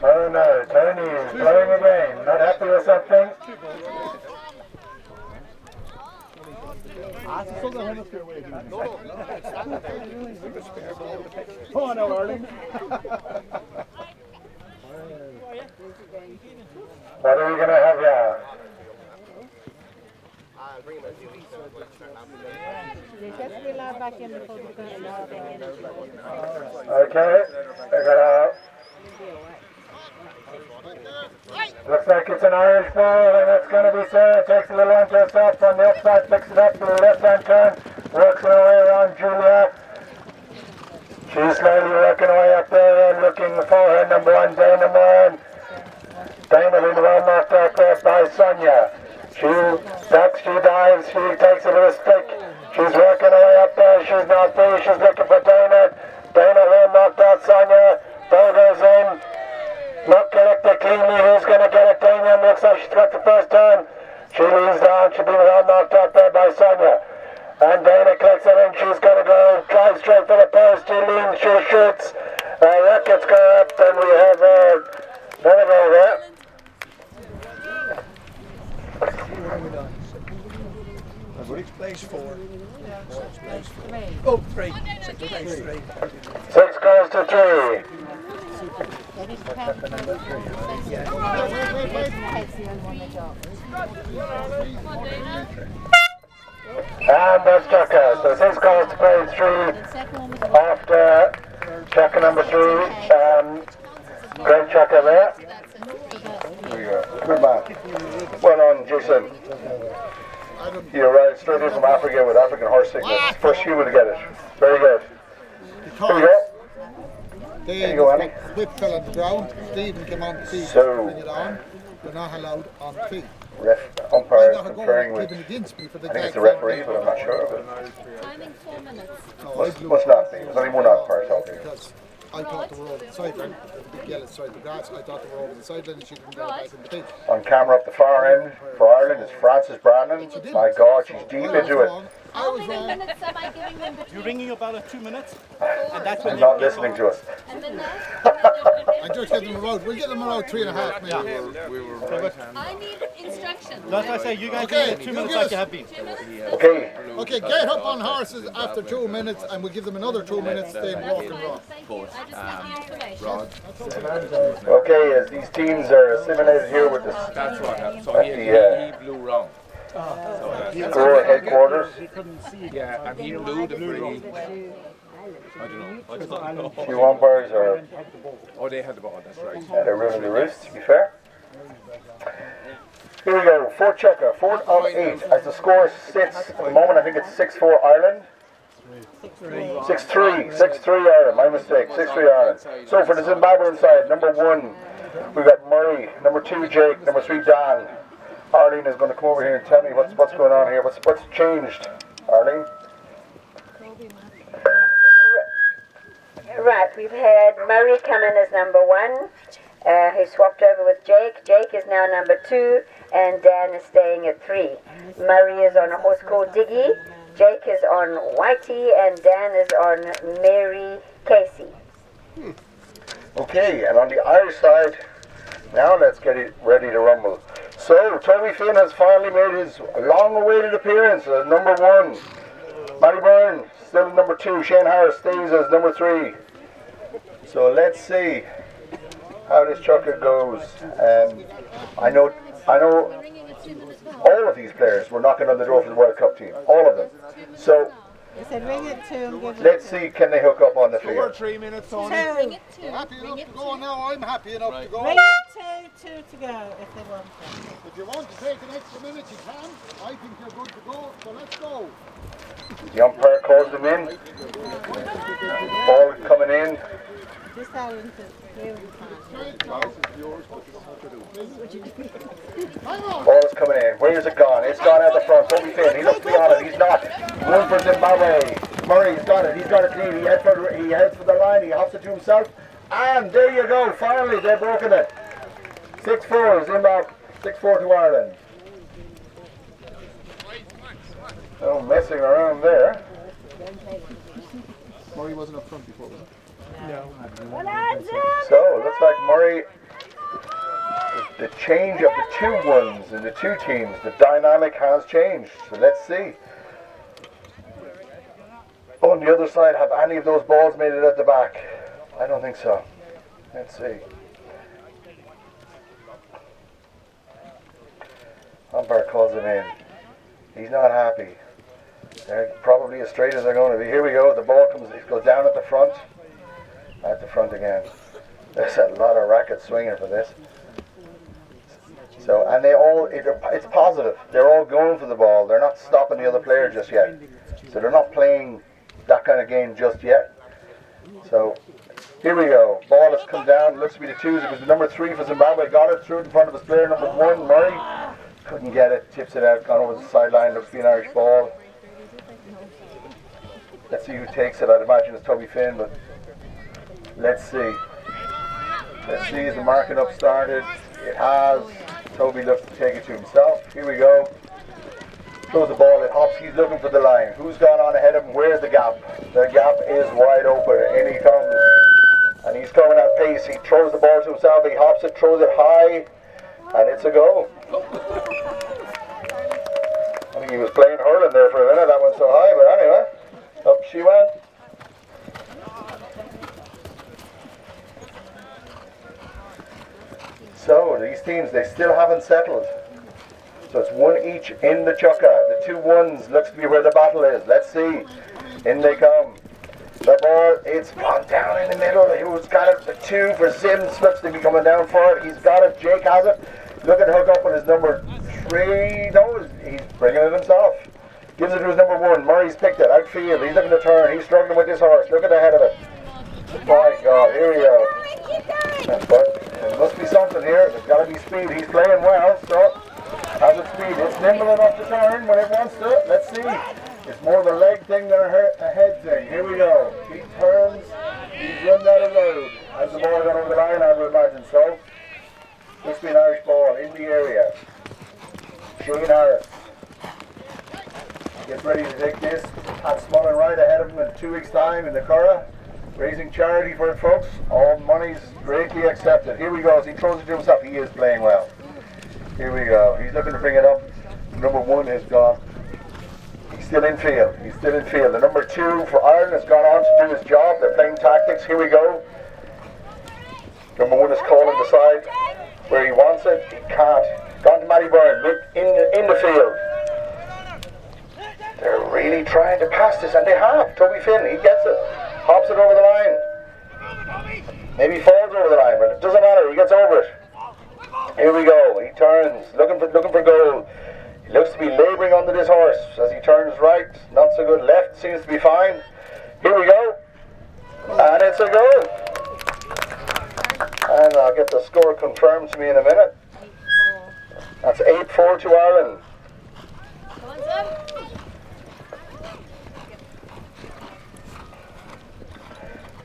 Oh no, Tony is blowing again. Not happy with something. Come on now, Ireland. What are we going to have here? They have to be allowed back in before the curtain is Okay, we're gonna. Looks like it's an Irish ball, and it's going to be Sarah. Takes a little onto herself on the upside, picks it up to the left hand turn, works her way around Julia. She's slowly working her way up there and looking for her number 1, Dana Moran. Dana being well knocked out there by Sonia. She ducks, she dives, she takes a little stick. She's working her way up there. She's not free. She's looking for Dana. Dana well knocked out Sonia. Ball goes in. Not collected cleanly. Who's going to get it? Dana looks like she's got the first turn. She leans down. She's been well knocked out there by Sonia. And Dana collects it in. She's going to go drive straight for the post. She leans. She shoots. Rackets go up. And we have another goal there. Place 4. Oh, 3. 6 goes to 3. And that's Chucker. So 6 goes to play 3 after Chucker number 3. Great Chucker there. There you go. Good man. Well done, Jason. He arrived straight in from Africa with African horse sickness. First human to get it. Very good. There you go. There you go, Annie. Whip fell on the ground. Stephen came on to see So, bring it on. they're not allowed on the field. Umpire I is got a conferring goal with, given against me for the I think it's tag. the referee, but I'm not sure of it. Timing 4 minutes. No, I Must blew not be. There's only one umpire talking. because I thought they were over the sideline. The big yellow stripe of grass. I thought they were over the sideline and she didn't go back in the pitch. On camera up the far end for Ireland is Frances Brandon. My God, she's deep into it. I How was many wrong. minutes am I giving them You're between? ringing about at 2 minutes, Four. and that's She's when not listening to us. And then that? I just get them about. We'll get them about 3.5 maybe. I need instructions. That's what I say. You guys Okay, do 2 you minutes give like us- you have been. 2 minutes? Okay. Okay, get up on horses after 2 minutes and we'll give them another 2 minutes then walk and run. Thank you. I just need the information. Okay, as these teams are assimilated here with the That's what happened. So at he the blew wrong. score headquarters. Yeah, and he blew the free. I don't know. Few umpires are Oh, they had the ball, that's right. they're ruining the roost, to be fair. Here we go, fourth checker, 4 of 8. As the score sits at the moment, I think it's 6-4 Ireland. 6-3 Ireland, my mistake, 6-3 Ireland. So for the Zimbabwean side, number 1, we've got Murray, number 2, Jake, number 3, Dan. Arlene is going to come over here and tell me what's going on here. What's changed, Arlene? Right, we've had Murray come in as number 1, who swapped over with Jake. Jake is now number 2, and Dan is staying at 3. Murray is on a horse called Diggy, Jake is on Whitey, and Dan is on Mary Casey. Okay, and on the Irish side, now let's get it ready to rumble. So, Toby Finn has finally made his long-awaited appearance as number 1. Matty Byrne, still number 2. Shane Harris stays as number 3. So let's see how this chucker goes. I know all of these players were knocking on the door for the World Cup team. All of them. So I said ring it to him, give let's see, can they hook up on the 2 or field? 3 minutes, Tony. Ring it to. Happy enough to go now, I'm happy enough to go. Ring it two to go if they want to. If you want to take an extra minute, you can. I think you're good to go, so let's go. The umpire calls them in. Ball coming in. Just out into here. Ball is coming in. Where's it gone? It's gone out the front. Toby Finn, he looks to be on it. He's not. One for Zimbabwe. Murray's got it. He's got it clean. He heads for the line. He hops it to himself. And there you go. Finally, they've broken it. 6-4 Zimbabwe. 6-4 to Ireland. No messing around there. Murray wasn't up front before, was he? So it looks like Murray, the change of the 2-1s in the 2 teams, the dynamic has changed. So let's see. On the other side, have any of those balls made it at the back? I don't think so. Let's see. Umpire calls him in. He's not happy. They're probably as straight as they're going to be. Here we go. The ball goes down at the front. At the front again. There's a lot of racket swinging for this. So, and it's positive. They're all going for the ball. They're not stopping the other player just yet. So they're not playing that kind of game just yet. So, here we go. Ball has come down. Looks to be the 2s. It was the number 3 for Zimbabwe. Got it through in front of his player. Number 1, Murray. Couldn't get it. Tips it out. Gone over the sideline. Looks to be an Irish ball. Let's see who takes it. I'd imagine it's Toby Finn, but let's see. Let's see, has the marking up started? It has. Toby looks to take it to himself. Here we go. Throws the ball, it hops, he's looking for the line. Who's gone on ahead of him? Where's the gap? The gap is wide open. In he comes. And he's coming at pace. He throws the ball to himself, he hops it, throws it high, and it's a goal. I think he was playing hurling there for a minute, that went so high, but anyway, up she went. So these teams, they still haven't settled. So it's 1 each in the chucka. The 2-1s looks to be where the battle is. Let's see. In they come. The ball, it's gone down in the middle. Who's got it? The 2 for Sims looks to be coming down for it. He's got it. Jake has it. Look at hook up with his number 3. No, he's bringing it himself. Gives it to his number 1. Murray's picked it. Outfield. He's looking to turn. He's struggling with this horse. Look at the head of it. My God, here we go. But there must be something here. There's got to Heavy speed. He's playing well, so has its speed. It's nimble enough to turn when it wants to. Let's see. It's more of a leg thing than a head thing. Here we go. He turns. He's run out of road. Has the ball gone over the line? I would imagine so. This be an Irish ball in the area. Shane Harris gets ready to take this. Pat Smullen right ahead of him in 2 weeks' time in the Curragh. Raising charity for it, folks. All money's greatly accepted. Here we go. As he throws it to himself, he is playing well. Here we go. He's looking to bring it up. Number 1 has gone. He's still in field. He's still in field. The number 2 for Ireland has gone on to do his job. They're playing tactics. Here we go. Number 1 is calling the side where he wants it. He can't. Gone to Matty Byrne. Look in the field. They're really trying to pass this, and they have. Toby Finn, he gets it. Hops it over the line. Maybe falls over the line, but it doesn't matter. He gets over it. Here we go. He turns, looking for goal. He looks to be labouring under this horse as he turns right. Not so good. Left seems to be fine. Here we go. And it's a goal. And I'll get the score confirmed to me in a minute. That's 8-4 to Ireland.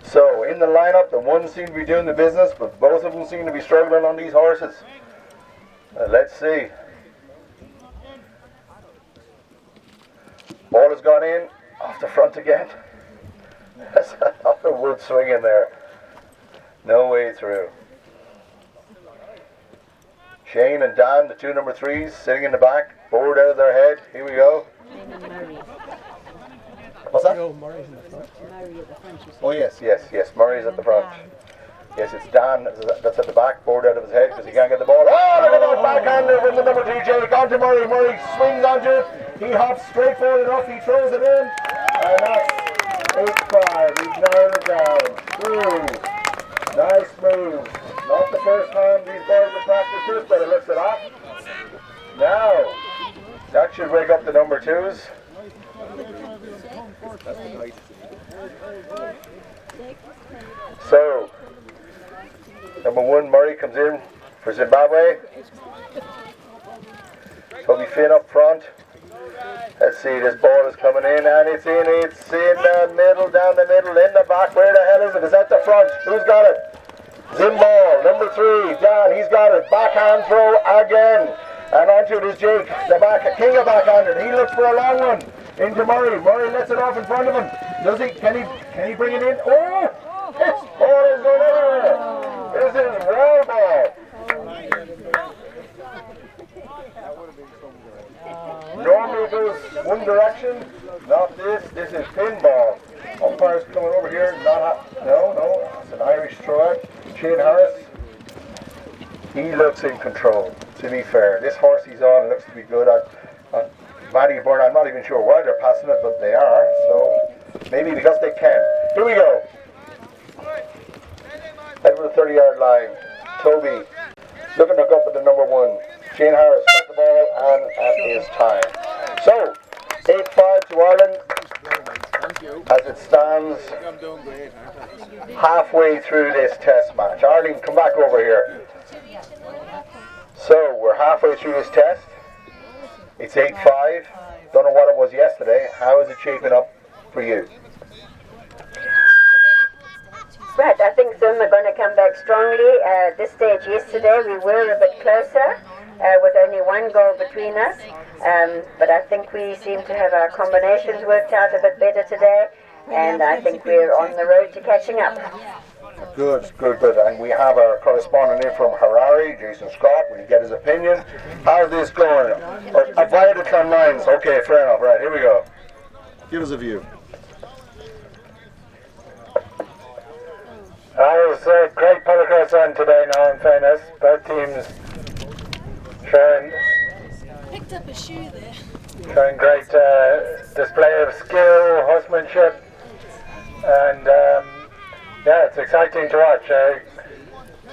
So in the lineup, the one seem to be doing the business, but both of them seem to be struggling on these horses. Let's see. Ball has gone in, off the front again. That's another wood swing in there. No way through. Shane and Dan, the 2 number 3s, sitting in the back, bored out of their head. Here we go. What's that? No, Murray's in the front. Oh yes. Murray's at the front. Yes, it's Dan that's at the back, bored out of his head because he can't get the ball. Oh, look at that backhander from the number 2, Jake. On to Murray. Murray swings onto it. He hops straight forward enough. He throws it in. And that's 8-5. He's narrowed it down. Ooh. Nice move. Not the first time these boys have practiced this, but it looks it up. Now, that should wake up the number 2s. So, number 1, Murray comes in for Zimbabwe. Toby Finn up front. Let's see, this ball is coming in and it's in the middle, down the middle, in the back. Where the hell is it? It's at the front. Who's got it? Zimbal, number 3, Dan, he's got it. Backhand throw again. And onto it is Jake, the king of backhanded. He looks for a long one into Murray. Murray lets it off in front of him. Does he? Can he bring it in? Oh! This ball is going everywhere. This is well ball. Normally it goes one direction. Not this. This is pinball. Umpire's coming over here. No. It's an Irish throw. Shane Harris. He looks in control. To be fair, this horse he's on looks to be good. Matty Byrne, I'm not even sure why they're passing it, but they are. So maybe because they can. Here we go. Over the 30-yard line. Toby looking to go up with the number 1. Shane Harris got the ball and at his time. So 8-5 to Ireland as it stands halfway through this test match. Arlene, come back over here. So we're halfway through this test. It's 8-5. Don't know what it was yesterday. How is it shaping up for you? Right, I think Zim are going to come back strongly. At this stage yesterday we were a bit closer with only 1 goal between us. But I think we seem to have our combinations worked out a bit better today. And I think we're on the road to catching up. Good. And we have our correspondent in from Harare, Jason Scott. We'll get his opinion. How's this going? Via the Clan Mines. Okay, fair enough. Right, here we go. Give us a view. It was a great Polocrosse run today now, in fairness. Both teams showing Picked up a shoe there. showing great display of skill, horsemanship, and yeah, it's exciting to watch.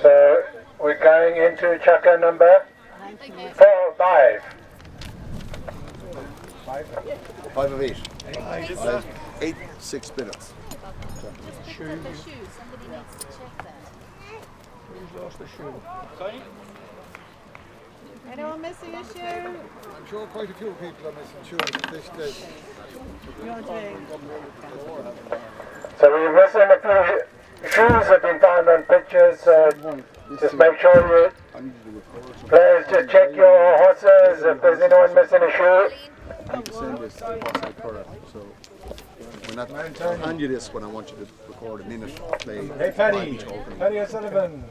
So we're going into chapter number 5. 5 of 8. 8, 6 minutes. Picked up a shoe. Somebody needs to check that. Who's lost the shoe? Anyone missing a shoe? I'm sure quite a few people are missing shoes at this stage. You're doing. So we're missing a few shoes have been found on pictures, so just make sure you players just check your horses if there's anyone missing a shoe. I need to send this to the horse recorder, so when I hand you this one, I want you to record a minute play. Hey Paddy, Paddy O'Sullivan.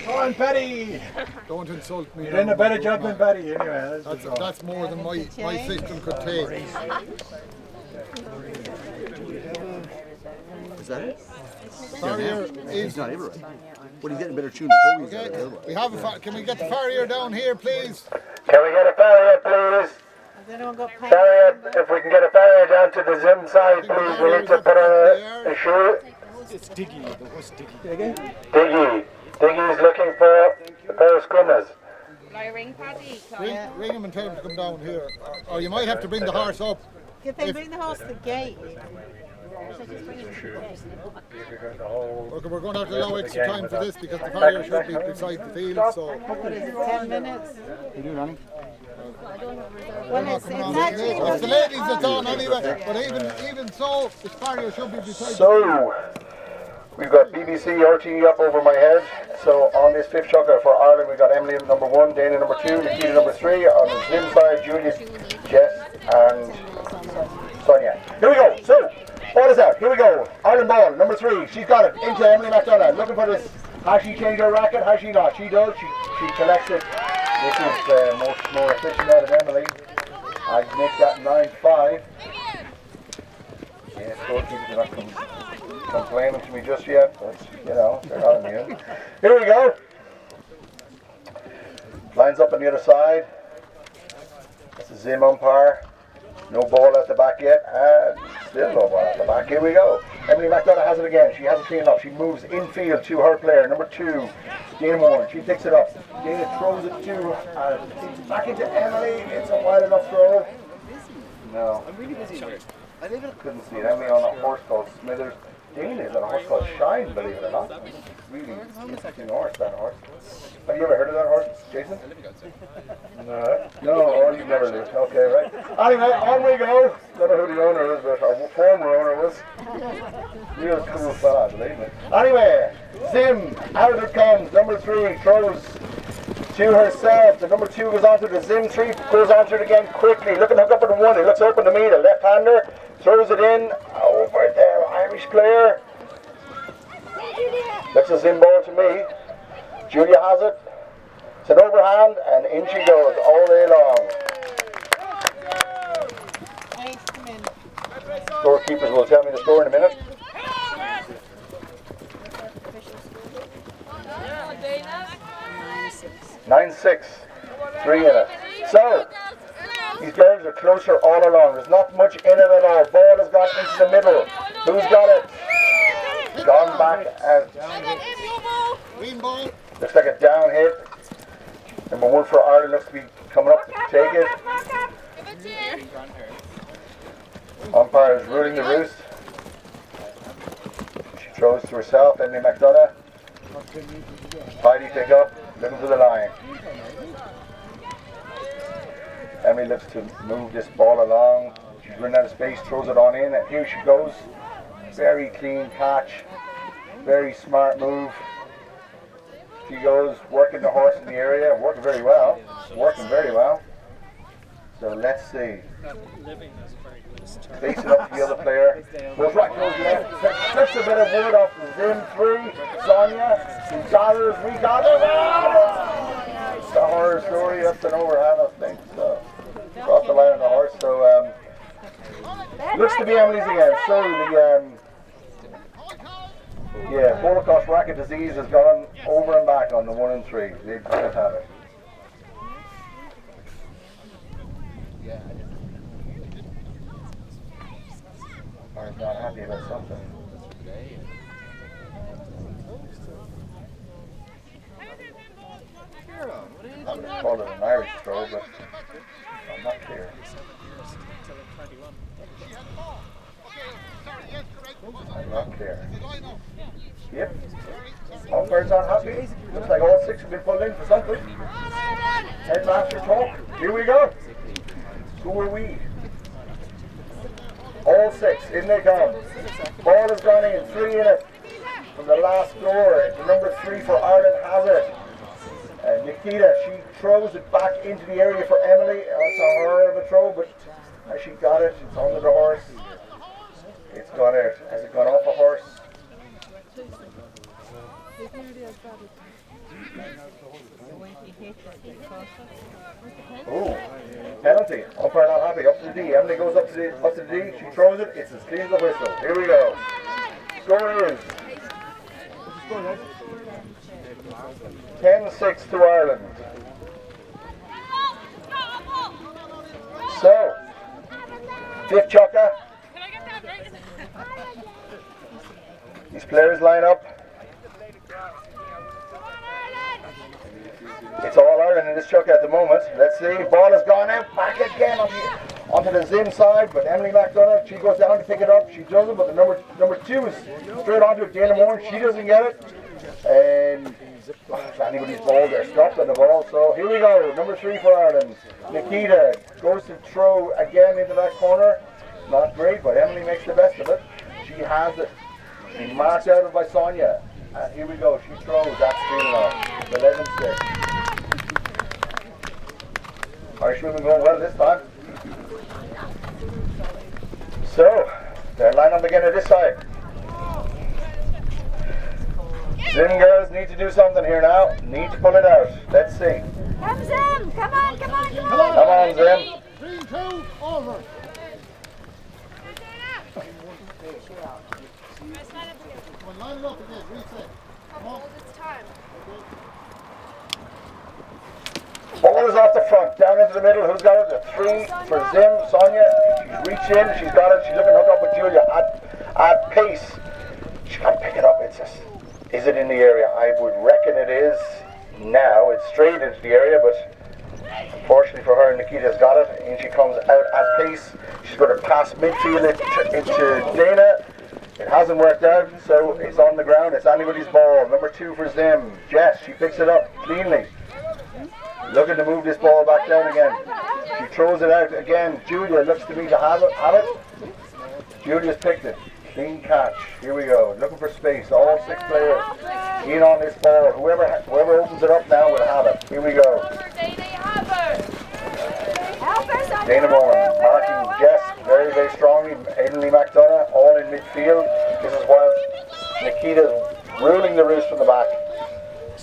Come on Paddy! Don't insult me. You're in a better job than Paddy anyway. That's more than my system could take. Is that it? Farrier He's not able to. But he's getting a better tune than Toby's. Okay, we have a can we get the farrier down here, please? Can we get a farrier, please? Has anyone got paint? Farrier, if we can get a farrier down to the Zim side, please. We need to put on a shoe. It's Diggy, the horse Diggy. Again? Diggy. Diggy's looking for a pair of scrummers. Will I ring Paddy? Ring him and tell him to come down here. Or you might have to bring the horse up. If they bring the horse to the gate. Okay, we're going to have to allow extra time for this because the farrier should be beside the field. So. What is it, 10 minutes? You do, Ronnie? Well, it's actually... It's the ladies that's on anyway, but even so, the farrier should be beside the field. So, we've got BBC RTE up over my head. So on this fifth chucker for Ireland, we've got Emily at number 1, Dana number 2, Nikita number 3. On the Zim side, Julia, Jess and Sonia. Here we go. So, ball is out. Here we go. Ireland ball, number 3. She's got it into Emily McDonough. Looking for this. Has she changed her racket? Has she not? She does. She collects it. This is much more efficient out of Emily. I make that 9-5. Yeah, scorekeepers are not complaining to me just yet, but you know, they're not immune. Here we go. Lines up on the other side. That's a Zim umpire. No ball at the back yet, and still no ball at the back. Here we go. Emily McDonough has it again. She has it clean up. She moves infield to her player, number 2, Dana Moore. She picks it up. Dana throws it to back into Emily. It's a wide enough throw. No. I'm really busy here. I couldn't see it. Emily on a horse called Smithers. Dana is on a horse called Shine, believe it or not. Really interesting horse, that horse. Have you ever heard of that horse, Jason? No. No, oh, you've never lived. Okay, right. Anyway, on we go. Don't know who the owner is, but our former owner was. Real cool fella, believe me. Anyway, Zim, out it comes. Number 3 throws to herself. The number 2 goes on to the Zim 3, goes on to it again quickly. Looking to hook up with the 1. It looks open to me. The left-hander throws it in over there. Irish player. That's a Zim ball to me. Julia has it. It's an overhand, and in she goes all day long. Scorekeepers will tell me the score in a minute. 9-6. 3 in it. So, these girls are closer all along. There's not much in it at all. Ball has gone into the middle. Who's got it? Gone back and looks like a down hit. Number 1 for Ireland looks to be coming up to take it. Umpire is ruling the roost. She throws to herself, Emily McDonough. Heidi pick up, looking for the line. Emily looks to move this ball along. She's running out of space, throws it on in, and here she goes. Very clean catch. Very smart move. She goes working the horse in the area, working very well. Working very well. So let's see. Face it up to the other player. Goes right, goes left. Flips a bit of wood off the Zim 3. Sonia. She gathers, regathers. It's a horror story. That's an overhand, I think. So, off the line on the horse. So, looks to be Emily's again. So, the Polocrosse racket disease has gone over and back on the 1 and 3. They can't have it. I'm not happy about something. I would call it an Irish throw, but I'm not clear. I'm not clear. Yep. Umpires aren't happy. Looks like all 6 have been pulled in for something. Headmaster talk. Here we go. Who are we? All 6. In they come. Ball has gone in. 3 in it. From the last door. The number 3 for Ireland has it. Nikita, she throws it back into the area for Emily. It's a horror of a throw, but she got it. It's under the horse. It's gone out. Has it gone off a horse? Oh, penalty. Umpire not happy. Up to the D. Emily goes up to the D. She throws it. It's as clean as a whistle. Here we go. Score is 10-6 to Ireland. So, 5th chucker. These players line up. It's all Ireland in this chucker at the moment. Let's see. Ball has gone out. Back again onto the Zim side, but Emily McDonough, she goes down to pick it up. She doesn't, but the number 2 is straight onto it. Dana Moore, she doesn't get it. And anybody's ball, they're stopped on the ball. So here we go. Number 3 for Ireland. Nikita goes to throw again into that corner. Not great, but Emily makes the best of it. She has it. She marked out by Sonia. And here we go. She throws. That's stealing off. 11-6. Irish women going well this time. So, they're lined up again at this side. Zim girls need to do something here now. Need to pull it out. Let's see. Come Zim! Come on, come on, come on! Come on, Zim. 3-2, over. Line it up again, reset. Come on. Ball is off the front, down into the middle. Who's got it? The 3 for Zim. Sonia, she's reached in. She's got it. She's looking to hook up with Julia at pace. She can't pick it up. It's just, is it in the area? I would reckon it is now. It's straight into the area, but unfortunately for her, Nikita's got it. And she comes out at pace. She's going to pass midfield into Dana. It hasn't worked out, so it's on the ground. It's anybody's ball. Number 2 for Zim. Jess, she picks it up cleanly. Looking to move this ball back down again. She throws it out again. Julia looks to me to have it. Julia's picked it. Clean catch. Here we go. Looking for space. All 6 players in on this ball. Whoever opens it up now will have it. Here we go. Dana Moore marking Jess very, very strongly. Aidenly McDonough all in midfield. This is while Nikita's ruling the roost from the back.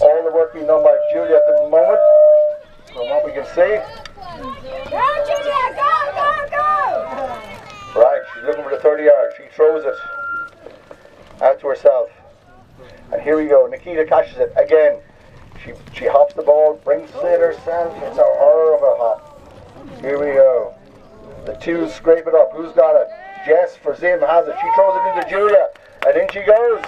All the work being done by Julia at the moment. From what we can see. Go Julia! Go! Right, she's looking for the 30 yards. She throws it out to herself. And here we go. Nikita catches it again. She hops the ball, brings it herself. It's a horror of a hop. Here we go. The 2 scrape it up. Who's got it? Jess for Zim has it. She throws it into Julia. And in she goes.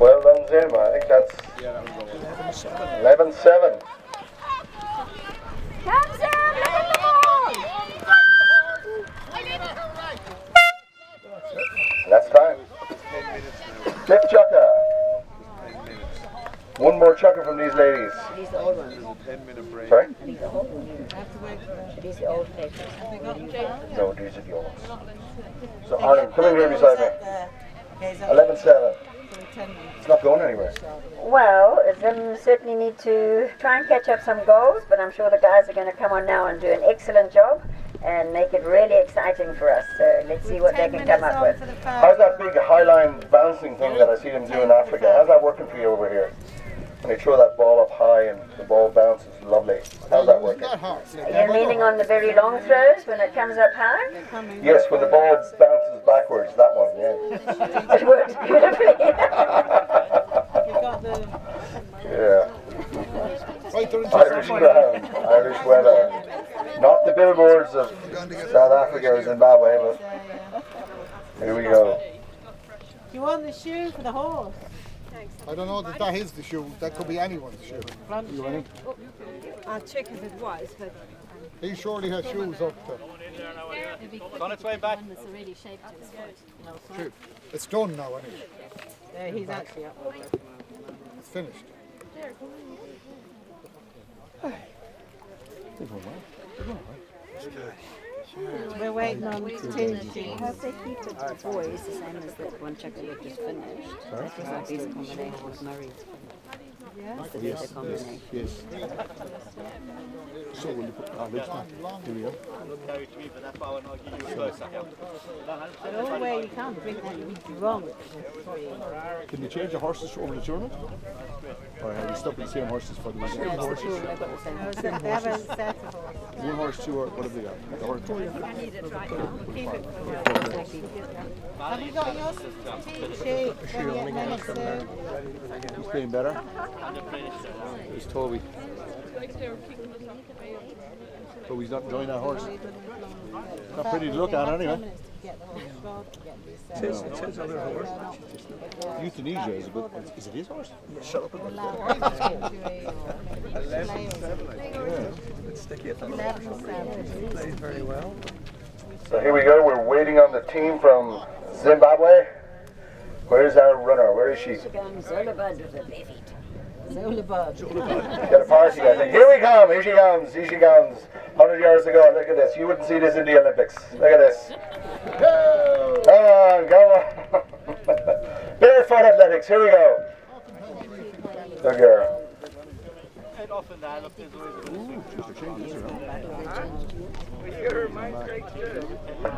Well done, Zim. I think that's 11-7. Come Zim! Look at the ball! And that's time. 5th chucker. 1 more chucker from these ladies. These the old ones. Sorry? These the old ones. These the old papers. No, these are the old ones. So Arlen, come in here beside me. 11-7. It's not going anywhere. Well, Zim certainly need to try and catch up some goals, but I'm sure the guys are going to come on now and do an excellent job and make it really exciting for us. So let's see what they can come up with. How's that big highline bouncing thing that I see them do in Africa? How's that working for you over here? When they throw that ball up high and the ball bounces, lovely. How's that working? You're meaning on the very long throws when it comes up high? Yes, when the ball bounces backwards, that one, yeah. It works beautifully. Yeah. Irish ground, Irish weather. Not the billboards of South Africa or Zimbabwe, but here we go. Do you want the shoe for the horse? I don't know that is the shoe. That could be anyone's shoe. You want I'll check if it was, but he surely has shoes up there. On its way back. True. It's done now anyway. He's actually up there. It's finished. We're waiting on two teams. Have they heated the boys the same as that one chucker that just finished? That was our best combination with Murray's. That's the better combination. Yes. So will you put here we go. But all where you can't drink that, you'd be wrong. Can you change the horses over the tournament? Or are you stuck with the same horses for the weekend? That's the rule, they've got the same. They have a set of horses. One horse, two, or what have they got? The horse. Have you got your team sheet? He's playing better. He's Toby. But he's not enjoying that horse. Not pretty to look at anyway. It says other horse. Euthanasia is a good. Is it his horse? Shut up a bit. 11-7. It's sticky at the moment. He plays very well. So here we go. We're waiting on the team from Zimbabwe. Where's our runner? Where is she? Zolabud with the baby. Zolabud. Got a party, I think. Here we come. Here she comes. Here she comes. 100 yards to go. Look at this. You wouldn't see this in the Olympics. Look at this. Come on. Go on. Barefoot athletics. Here we go. Good girl.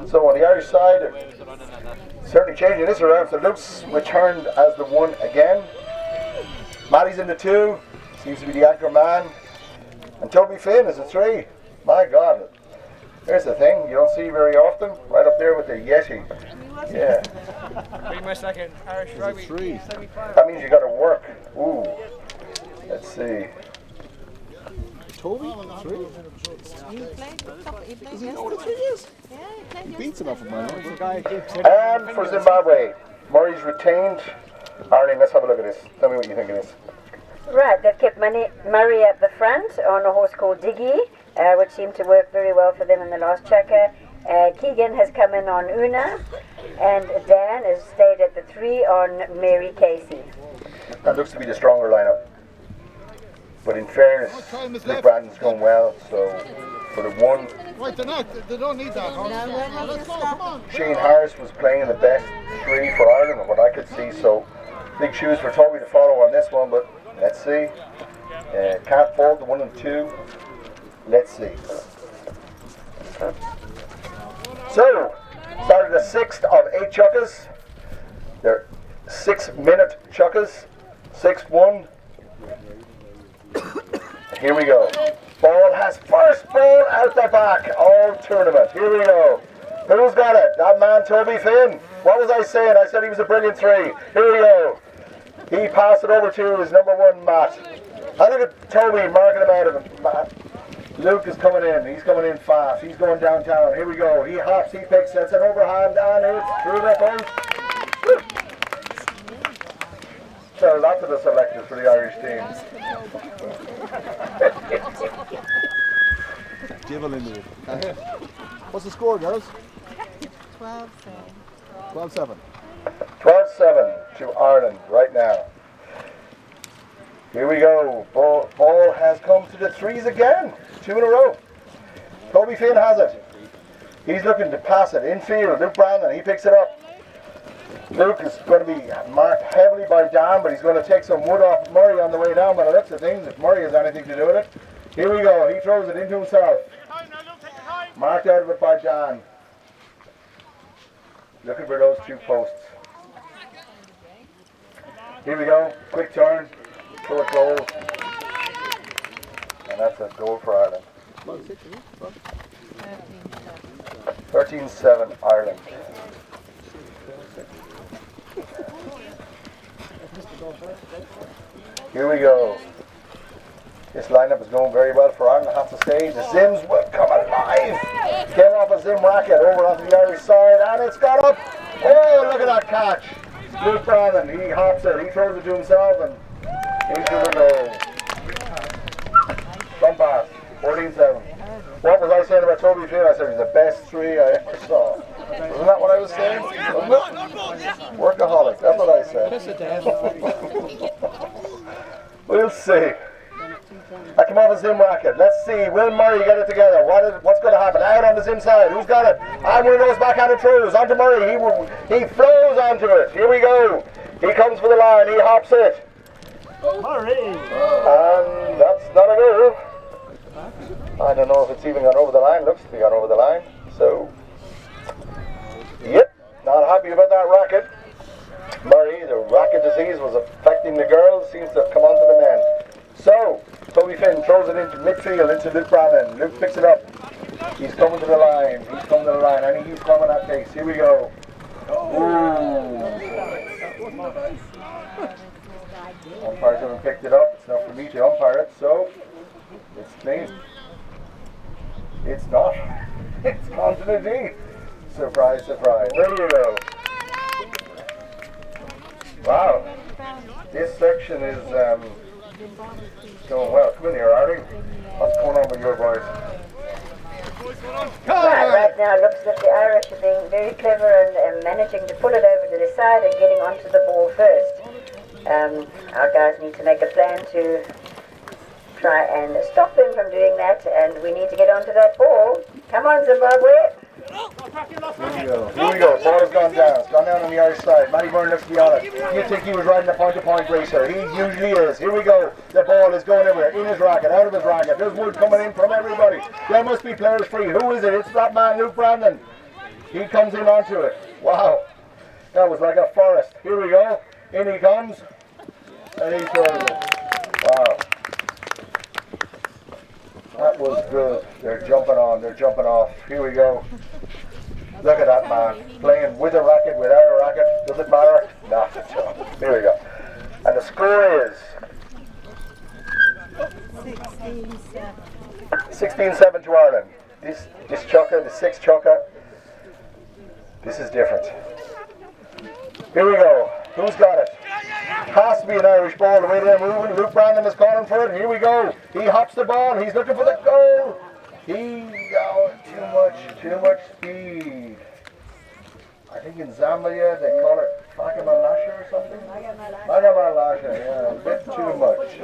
So on the Irish side, certainly changing this around. So Luke's returned as the 1 again. Matty's in the 2, seems to be the anchor man. And Toby Finn is a 3. My God. There's the thing you don't see very often. Right up there with the Yeti. Yeah. Pretty much like an Irish rugby. 3. That means you got to work. Ooh. Let's see. Toby? 3? You played with couple. You played Does he know what a 3 is? Yeah, you played He beats enough of my life. And for Zimbabwe, Murray's retained. Arlene, let's have a look at this. Tell me what you think of this. Right, they've kept Murray at the front on a horse called Diggy, which seemed to work very well for them in the last checker. Keegan has come in on Una, and Dan has stayed at the 3 on Mary Casey. That looks to be the stronger lineup. But in fairness, Luke Brandon's going well, so for the 1, Right, they're not. They don't need that horse. Let's go, come on. Shane Harris was playing the best 3 for Ireland, what I could see, so big shoes for Toby to follow on this one, but let's see. Can't fault the 1 and 2. Let's see. So, started the 6th of 8 chuckers. They're 6-minute chuckers. 6-1. Here we go. Ball has first ball out the back all tournament. Here we go. Who's got it? That man Toby Finn. What was I saying? I said he was a brilliant 3. Here we go. He passed it over to his number 1, Matt. I look at Toby marking him out of him. Luke is coming in. He's coming in fast. He's going downtown. Here we go. He hops. He picks. That's an overhand and it's through the post. So lots of the selectors for the Irish team. Jibble into it. What's the score, girls? 12-7. 12-7. 12-7 to Ireland right now. Here we go. Ball has come to the 3s again. 2 in a row. Toby Finn has it. He's looking to pass it infield. Luke Brandon, he picks it up. Luke is going to be marked heavily by Dan, but he's going to take some wood off Murray on the way down by the looks of things, if Murray has anything to do with it. Here we go. He throws it into himself. Marked out of it by Dan. Looking for those 2 posts. Here we go. Quick turn. Short goal. And that's a goal for Ireland. 13-7 Ireland. Here we go. This lineup is going very well for Ireland, I have to say. The Zims will come alive. Get off a Zim racket over onto the Irish side, and it's got up. Oh, look at that catch. Luke Brandon, he hops it, he throws it to himself, and into the goal. Front pass, 14-7. What was I saying about Toby Finn? I said he's the best 3 I ever saw. Wasn't that what I was saying? Workaholic, that's what I said. We'll see. I come off a Zim racket. Let's see. Will Murray get it together? What's going to happen? Out on the Zim side. Who's got it? And one of those backhand throws onto Murray. He flows onto it. Here we go. He comes for the line. He hops it. Murray. And that's not a go. I don't know if it's even gone over the line. Looks to be gone over the line. So, yep. Not happy about that racket. Murray, the racket disease was affecting the girls. Seems to have come onto the men. So, Toby Finn throws it into midfield, into Luke Brannan. Luke picks it up. He's coming to the line. He's coming to the line. I think he's coming at pace. Here we go. Ooh. Umpires haven't picked it up. It's not for me to umpire it, so it's clean. It's not. It's gone to the D. Surprise, surprise. There you go. Wow. This section is going well. Come in here, Artie. What's going on with your boys? Right now it looks that the Irish are being very clever and managing to pull it over to the side and getting onto the ball first. Our guys need to make a plan to try and stop them from doing that, and we need to get onto that ball. Come on, Zimbabwe. Here we go. Here we go. Ball has gone down. It's gone down on the Irish side. Matty Byrne looks to be on it. You think he was riding a point-to-point racer. He usually is. Here we go. The ball is going everywhere. In his racket, out of his racket. There's wood coming in from everybody. There must be players free. Who is it? It's that man, Luke Brandon. He comes in onto it. Wow. That was like a forest. Here we go. In he comes. And he throws it. Wow. That was good. They're jumping on. They're jumping off. Here we go. Look at that man. Playing with a racket, without a racket. Does it matter? Not at all. Here we go. And the score is 16-7 to Ireland. This chucka, the sixth chucka. This is different. Here we go. Who's got it? Has to be an Irish ball. The way they're moving. Luke Brandon is calling for it. Here we go. He hops the ball. He's looking for the goal. Too much speed. I think in Zambia they call it Magamalasha or something. Magamalasha, yeah. A bit too much.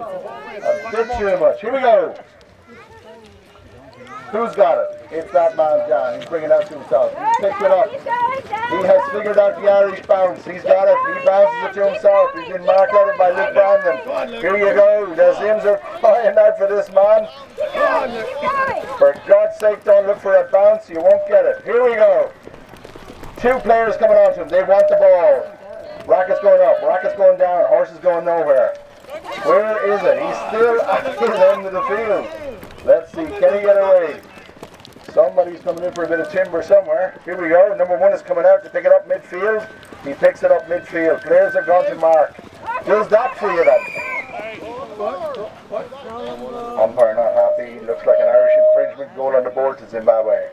A bit too much. Here we go. Who's got it? It's that man, John. He's bringing it out to himself. He's picked it up. He has figured out the Irish bounce. He's got it. He bounces it to himself. He's been marked out by Luke Brandon. Here you go. The Zims are flying out for this man. For God's sake, don't look for a bounce. You won't get it. Here we go. Two players coming on to him. They want the ball. Racket's going up. Racket's going down. Horse is going nowhere. Where is it? He's still at his end of the field. Let's see. Can he get away? Somebody's coming in for a bit of timber somewhere. Here we go. Number one is coming out to pick it up midfield. He picks it up midfield. Players have gone to mark. Does that free it up? Umpire not happy. Looks like an Irish infringement goal on the board to Zimbabwe.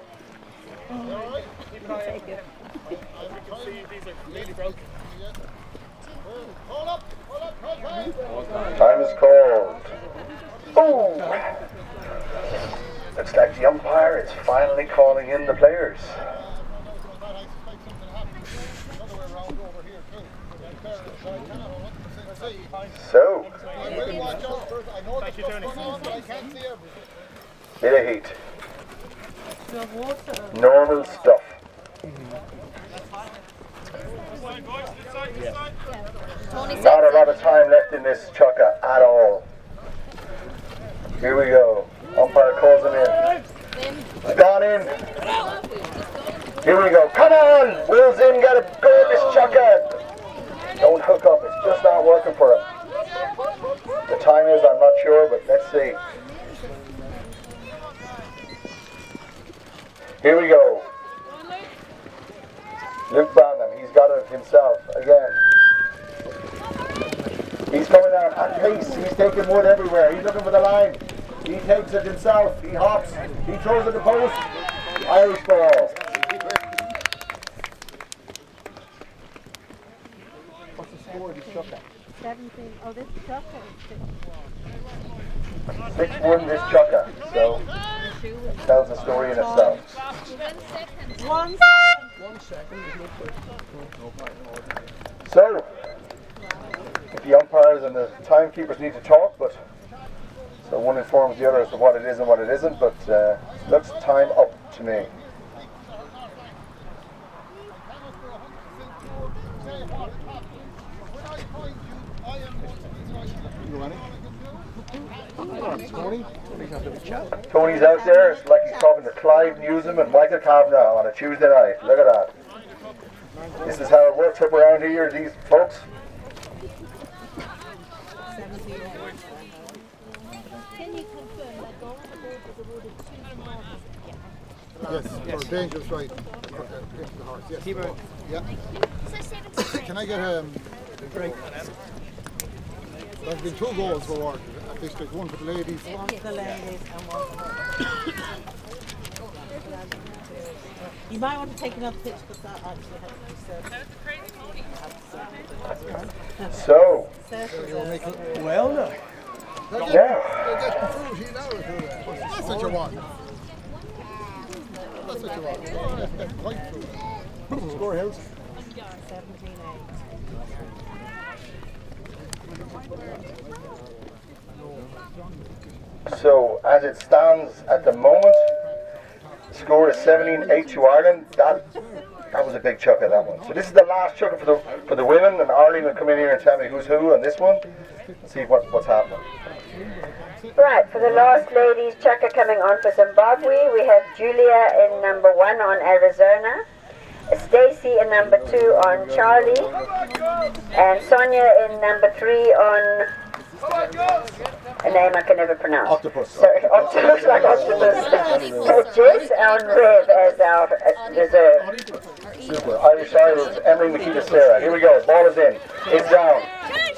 Time is called. Ooh! Looks like the umpire is finally calling in the players. So, bit of heat. Normal stuff. Not a lot of time left in this chucka at all. Here we go. Umpire calls him in. Gone in. Here we go. Come on! Will Zim get a go at this chucka? Don't hook up. It's just not working for him. The time is, I'm not sure, but let's see. Here we go. Luke Brandon, he's got it himself again. He's coming down at pace. He's taking wood everywhere. He's looking for the line. He takes it himself. He hops. He throws it to the post. Irish ball. What's the score of the chucka? 17. Oh, this chucka is 6-1 this chucka. So, it tells a story in itself. 1 second. 1 second, there's no point. So, the umpires and the timekeepers need to talk, but so one informs the other as to what it is and what it isn't, but looks time up to me. Tony's out there, it's like he's talking to Clive Newsom and Michael Kavanagh on a Tuesday night. Look at that. This is how it works up around here, these folks. Can you confirm that going to the board was awarded 2 marks? Yes, for a dangerous ride into the horse. Yes. Yeah. Can I get a break? There's been 2 goals for awarded at District, 1 for the ladies. One for the ladies and one for the You might want to take another picture because that actually has to be served. So, well no. Yeah. That's what you want. That's what you want. Right through. Score Hills. 17-8. So, as it stands at the moment, the score is 17-8 to Ireland. That was a big chuck of that one. So this is the last chuck for the women, and Arlene will come in here and tell me who's who on this one. Let's see what's happening. Right, for the last ladies chucker coming on for Zimbabwe, we have Julia in number 1 on Arizona, Stacy in number 2 on Charlie, and Sonia in number 3 on a name I can never pronounce. Octopus. Sorry, Octopus, like Octopus. Jess on Rev as our reserve. Super. Irish Irish, Emily Makita Sarah. Here we go. Ball is in. It's down.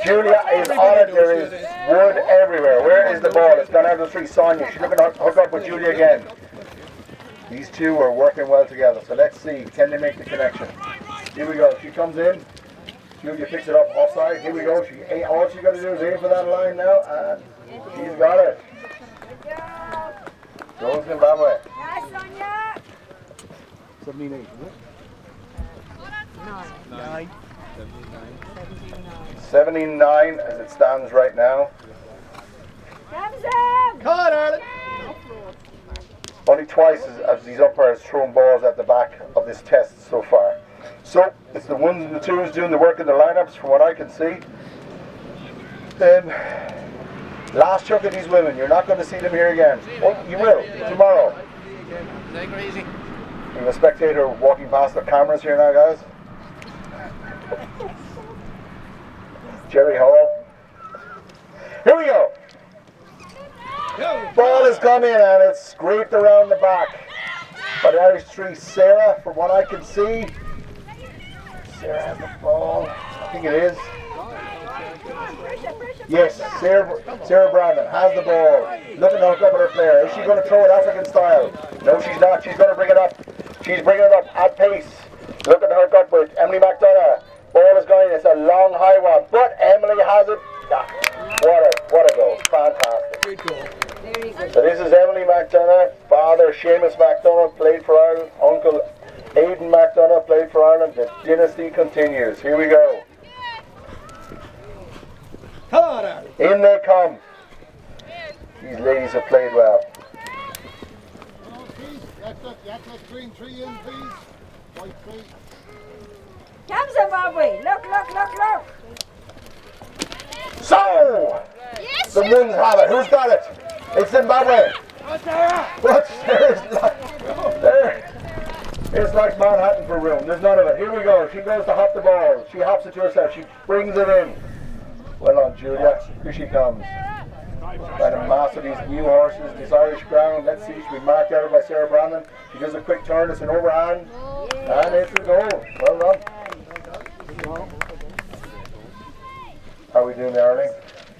Julia is on it. There is wood everywhere. Where is the ball? It's gone out of the 3. Sonia. She's looking to hook up with Julia again. These two are working well together. So let's see. Can they make the connection? Here we go. She comes in. Julia picks it up offside. Here we go. All she's got to do is aim for that line now, and she's got it. Go Zimbabwe. 17-8, is it? 9. 79 as it stands right now. Come on, Ireland! Only twice as these umpires thrown balls at the back of this test so far. So it's the 1s and the 2s doing the work in the lineups from what I can see. Last chuck of these women, you're not going to see them here again. Oh, you will, tomorrow. Take it easy. We have a spectator walking past the cameras here now, guys. Jerry Hall. Here we go. Ball is coming and it's scraped around the back. By the Irish 3, Sarah, from what I can see. Sarah has the ball. I think it is. Yes, Sarah Brandon has the ball. Looking to hook up with her player. Is she going to throw it African style? No, she's not. She's going to bring it up. She's bringing it up at pace. Looking to hook up with Emily McDonough. Ball is going. It's a long, high one. But Emily has it. Yeah. What a goal. Fantastic. So this is Emily McDonough. Father Seamus McDonough played for Ireland. Uncle Aidan McDonough played for Ireland. The dynasty continues. Here we go. Come on, Ireland. In they come. These ladies have played well. That's green 3 in, please. White 3. Come Zimbabwe! Look! So! Yes, the ones have it. Who's got it? It's Zimbabwe. What's there? It's like Manhattan for room. There's none of it. Here we go. She goes to hop the ball. She hops it to herself. She brings it in. Well on, Julia. Here she comes. By the mass of these new horses, this Irish ground. Let's see. She'll be marked out by Sarah Brandon. She does a quick turn. It's an overhand. And it's a goal. Well done. How are we doing there, Arlene?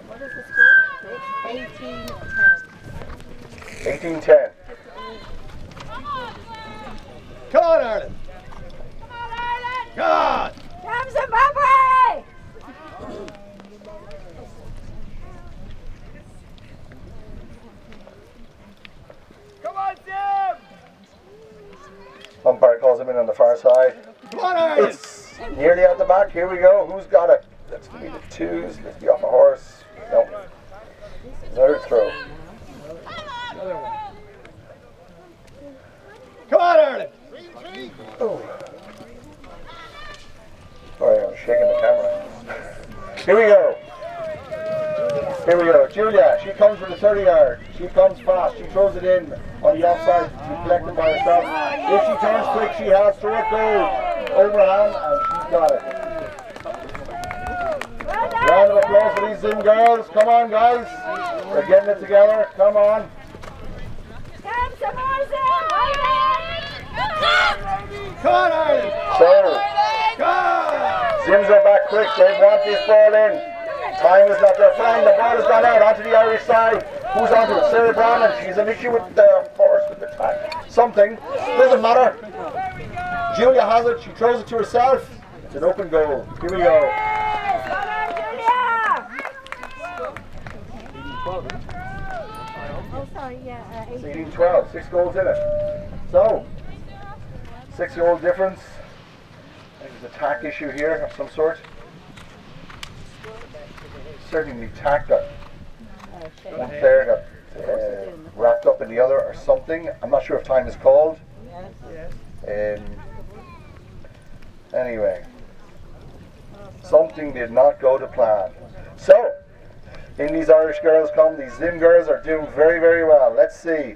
What is the score? 18-10. 18-10. Come on, Ireland. Come on. Come Zimbabwe! Come on, Jim! Umpire calls draws him in on the far side. It's nearly at the back. Here we go. Who's got it? Let's be the twos. Let's be off a horse. No. Another throw. Come on, Ireland. Oh. Sorry, I'm shaking the camera. Here we go. Here we go. Julia, she comes for the 30 yard. She comes fast. She throws it in on the offside. She's collected by herself. If she turns quick, she has to it goes. Overhand, and she's got it. Round of applause for these Zim girls. Come on, guys. They're getting it together. Come on. Come, some more, Zim. Come on, Ireland. So, Zims are back quick. They want this ball in. Time is not their friend. The ball has gone out onto the Irish side. Who's onto it? Sarah Brown, and she's an issue with the horse with the track. Something. Doesn't matter. Julia has it. She throws it to herself. It's an open goal. Here we go. Oh, sorry, yeah. 18-12. 6 goals in it. So, 6-year-old difference. There's a tack issue here of some sort. Certainly tack got one player got wrapped up in the other or something. I'm not sure if time is called. Anyway, something did not go to plan. So, in these Irish girls come, these Zim girls are doing very, very well. Let's see.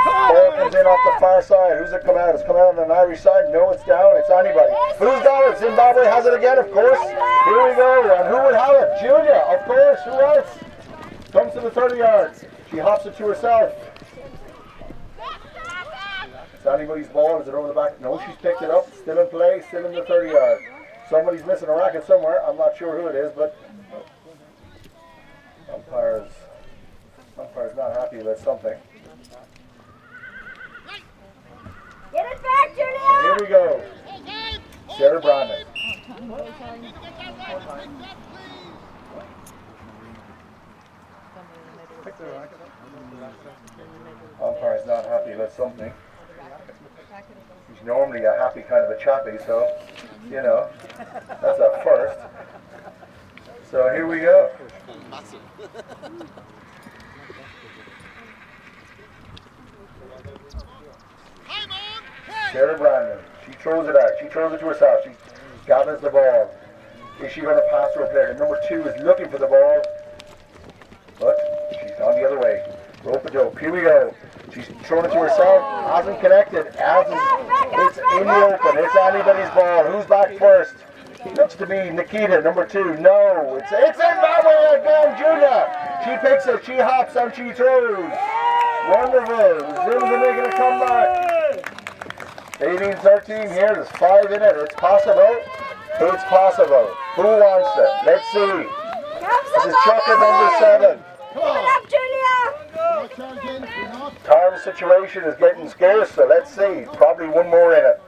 Ball comes in off the far side. Who's it come out? It's come out on an Irish side. No, it's down. It's anybody. Who's got it? Zimbabwe has it again, of course. Here we go. And who will have it? Julia, of course. Who else? Comes to the 30 yards. She hops it to herself. It's anybody's ball. Is it over the back? No, she's picked it up. Still in play. Still in the 30 yard. Somebody's missing a racket somewhere. I'm not sure who it is, but umpire's not happy about something. Get it back, Julia! Here we go. Sarah Brandon. Umpire's not happy about something. He's normally a happy kind of a chappy, so, you know, that's a first. So here we go. Sarah Brandon, she throws it out. She throws it to herself. She gathers the ball. Is she going to pass to her player? Number 2 is looking for the ball, but she's gone the other way. Rope-a-dope. Here we go. She's thrown it to herself. Hasn't connected. It's in the open. It's anybody's ball. Who's back first? Looks to be Nikita, number 2. No, it's Zimbabwe again. Julia. She picks it. She hops and she throws. Wonderful. Zims are making a comeback. 18-13 here, there's 5 in it. It's possible. It's possible. Who wants it? Let's see. This is Chucker number 7. Come on, Julia! Time situation is getting scarce, so let's see. Probably one more in it.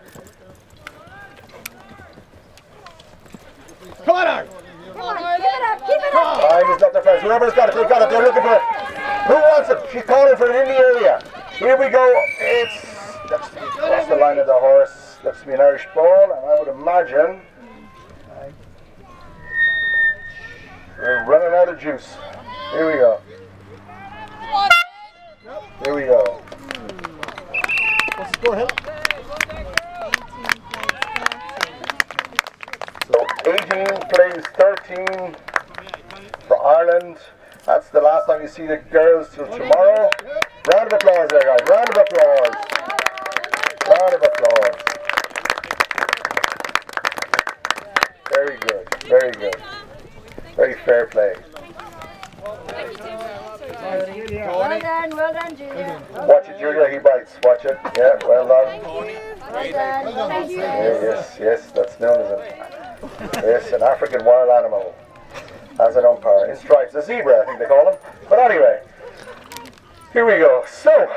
Come on, Art. Come on, keep it up, keep it up! Time is not their friends. Whoever's got it, they've got it. They're looking for it. Who wants it? She's calling for it in the area. Here we go. It's across the line of the horse. Looks to be an Irish ball, and I would imagine we're running out of juice. Here we go. Here we go. What's the score, Hill? So 18 plays 13 for Ireland. That's the last time you see the girls till tomorrow. Round of applause there, guys. Round of applause. Round of applause. Very good. Very good. Very fair play. Well done, Julia. Watch it, Julia. He bites. Watch it. Yeah, well done. Well done. Thank you. Yes, that's known as an African wild animal. As an umpire in stripes, a zebra, I think they call him. But anyway, here we go. So,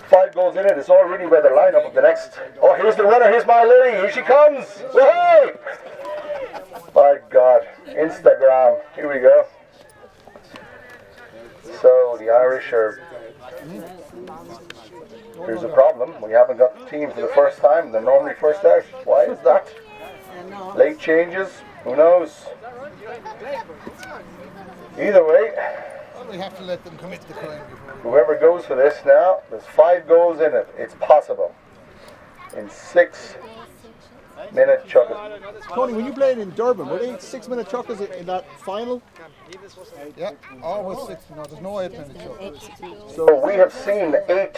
5 goals in it. It's all really about the lineup of the next. Oh, here's the runner. Here's my lady. Here she comes. Hey! My God, Instagram. Here we go. So the Irish are Here's the problem. We haven't got the team for the first time. They're normally first out. Why is that? Late changes? Who knows? Either way, We have to let them commit to the crime before. whoever goes for this now, there's 5 goals in it. It's possible. In 6-minute chuckers. Tony, when you played in Durban, were they 6-minute chuckers in that final? Yeah, always 6 minutes. There's no 8-minute chuckers. So we have seen 8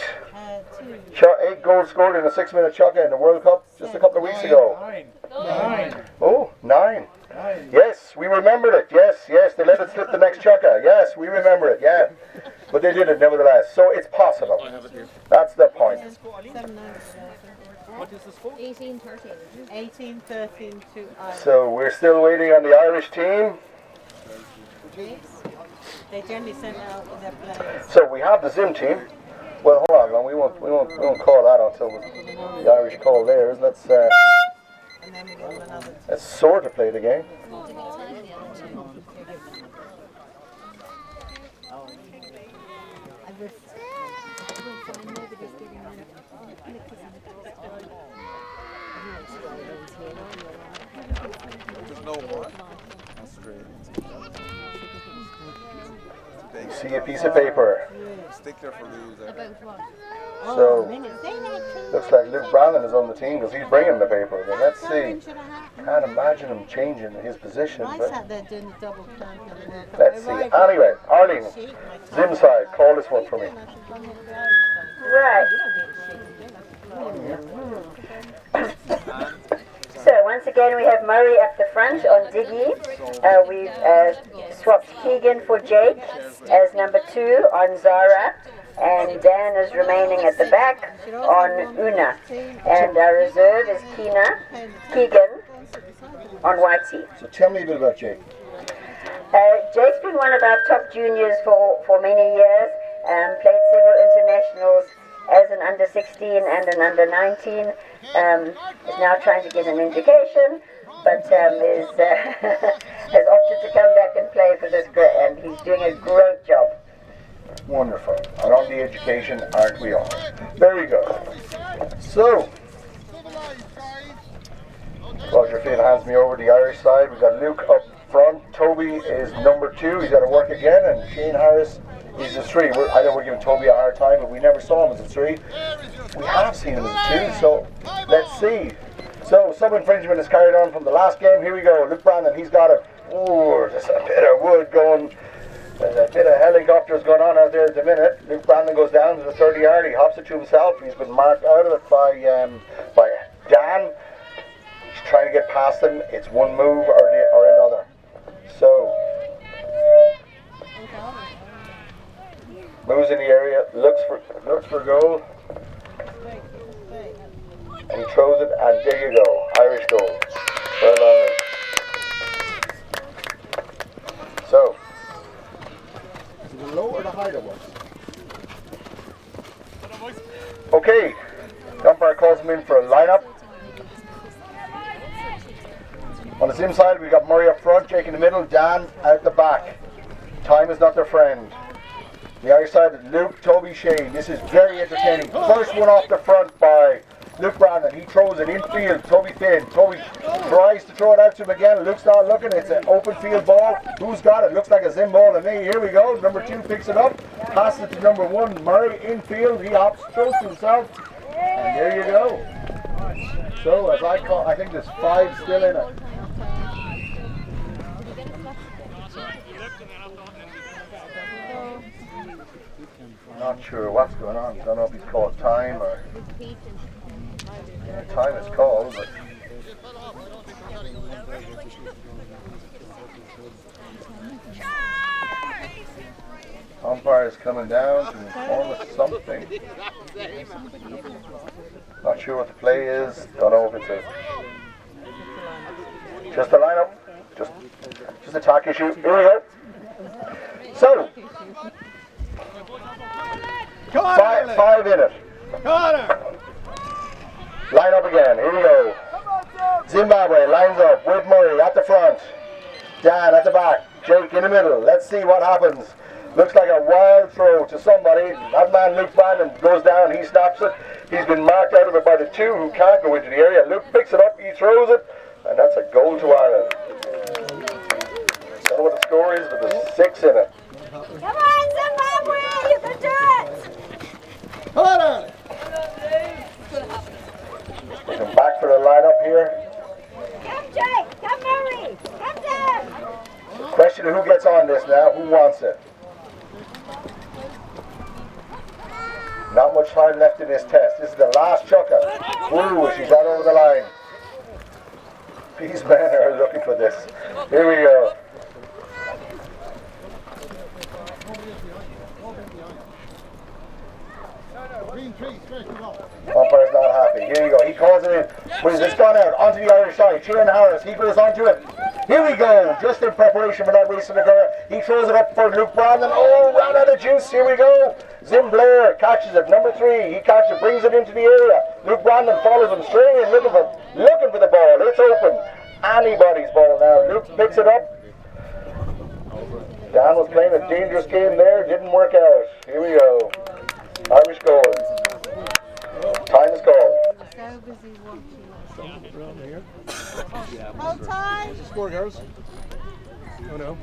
goals scored in a 6-minute chucker in the World Cup just a couple of weeks ago. 9. Oh, 9. Yes, we remembered it. Yes, they let it slip the next chucker. Yes, we remember it. Yeah, but they did it nevertheless. So it's possible. That's the point. What is the score? 18-13. 18-13 to Ireland. So we're still waiting on the Irish team. They generally send out their players. So we have the Zim team. Well, hold on. We won't call that until the Irish call theirs. Let's sort of play the game. There's no more. You see a piece of paper. Stickler for loser. So, looks like Luke Brandon is on the team because he's bringing the paper. But let's see. Can't imagine him changing his position. But let's see. Anyway, Arlene, Zim side, call this one for me. Right. So once again we have Murray up the front on Diggy. We've swapped Keegan for Jake as number 2 on Zara. And Dan is remaining at the back on Una. And our reserve is Keegan on Whitey. So tell me a bit about Jake. Jake's been one of our top juniors for many years. Played several internationals as an under 16 and an under 19. Is now trying to get an education, but has opted to come back and play for this group, and he's doing a great job. Wonderful. And on the education, aren't we all? Very good. So, Roger Field hands me over the Irish side. We've got Luke up front. Toby is number 2. He's got to work again. And Shane Harris is a 3. I know we're giving Toby a hard time, but we never saw him as a 3. We have seen him as a 2, so let's see. So, some infringement is carried on from the last game. Here we go. Luke Brandon, he's got it. Oh, there's a bit of wood going. There's a bit of helicopters going on out there at the minute. Luke Brandon goes down to the 30-yard. He hops it to himself. He's been marked out of it by Dan. He's trying to get past him. It's one move or another. So, moves in the area, looks for goal. And he throws it, and there you go. Irish goal. Well done. So, The lower the higher was. okay, the umpire calls him in for a lineup. On the Zim side, we've got Murray up front, Jake in the middle, Dan out the back. Time is not their friend. The Irish side, Luke, Toby, Shane. This is very entertaining. First one off the front by Luke Brandon. He throws it infield. Toby Finn. Toby tries to throw it out to him again. Luke's not looking. It's an open field ball. Who's got it? Looks like a Zim ball to me. Here we go. Number 2 picks it up. Passes it to number 1. Murray infield. He hops, throws to himself. And there you go. So as I call, I think there's 5 still in it. Not sure what's going on. Don't know if he's called time or time is called, but umpire is coming down to inform us something. Not sure what the play is. Don't know if it's just a lineup, just a tack issue. Here we go. So. 5 in it. Line up again. Here we go. Zimbabwe lines up with Murray at the front. Dan at the back. Jake in the middle. Let's see what happens. Looks like a wild throw to somebody. That man, Luke Brandon, goes down. He snaps it. He's been marked out of it by the two who can't go into the area. Luke picks it up. He throws it. And that's a goal to Ireland. I don't know what the score is, but there's 6 in it. Come on, Zimbabwe! You can do it! Hold on! Come back for the lineup here. Come, Jake! Come, Murray! Come down! Question of who gets on this now. Who wants it? Not much time left in this test. This is the last chucker. Ooh, she got over the line. These men are looking for this. Here we go. Umpire's not happy. Here you go. He calls it in. But it's gone out onto the Irish side. Shane Harris. He goes onto it. Here we go. Just in preparation for that race to occur. He throws it up for Luke Brandon. Oh, ran out of juice. Here we go. Zim Blair catches it. Number 3. He catches it, brings it into the area. Luke Brandon follows him straight in, looking for the ball. It's open. Anybody's ball now. Luke picks it up. Dan was playing a dangerous game there. Didn't work out. Here we go. Irish goal. Time is called. So busy watching. Hold time. Score, girls. Oh no.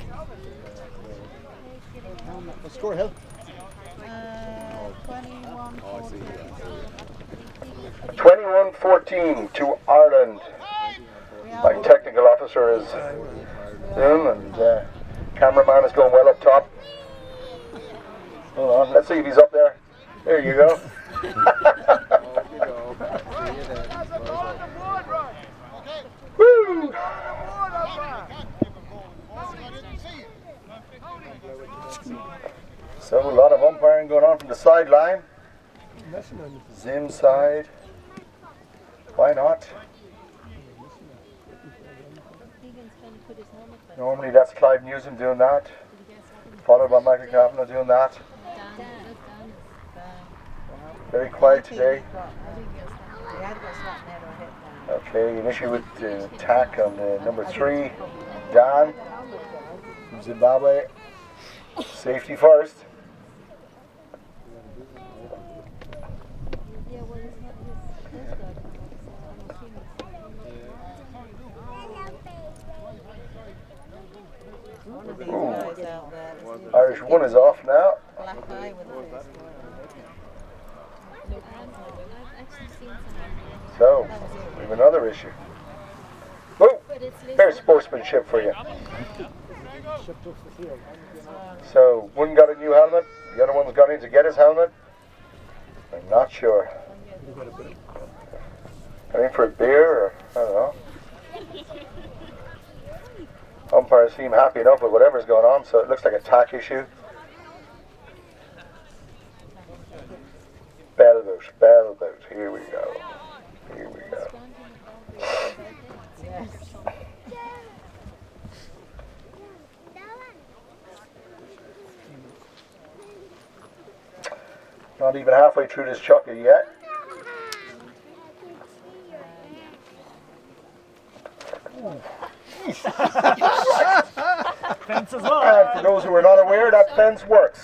What score, Hill? 21-14 to Ireland. My technical officer is in, and cameraman is going well up top. Hold on, let's see if he's up there. There you go. Woo! So a lot of umpiring going on from the sideline. Zim side. Why not? Normally that's Clive Newsom doing that, followed by Michael Kavanagh doing that. Very quiet today. Okay, an issue with the attack on the number 3, Dan from Zimbabwe. Safety first. Irish 1 is off now. So, we have another issue. Oh, there's sportsmanship for you. So, one got a new helmet, the other one's gone in to get his helmet. I'm not sure. I mean, for a beer, or I don't know. Umpires seem happy enough with whatever's going on, so it looks like a tack issue. Bell boat. Here we go. Not even halfway through this chucker yet. Fence as well. And for those who are not aware, that fence works.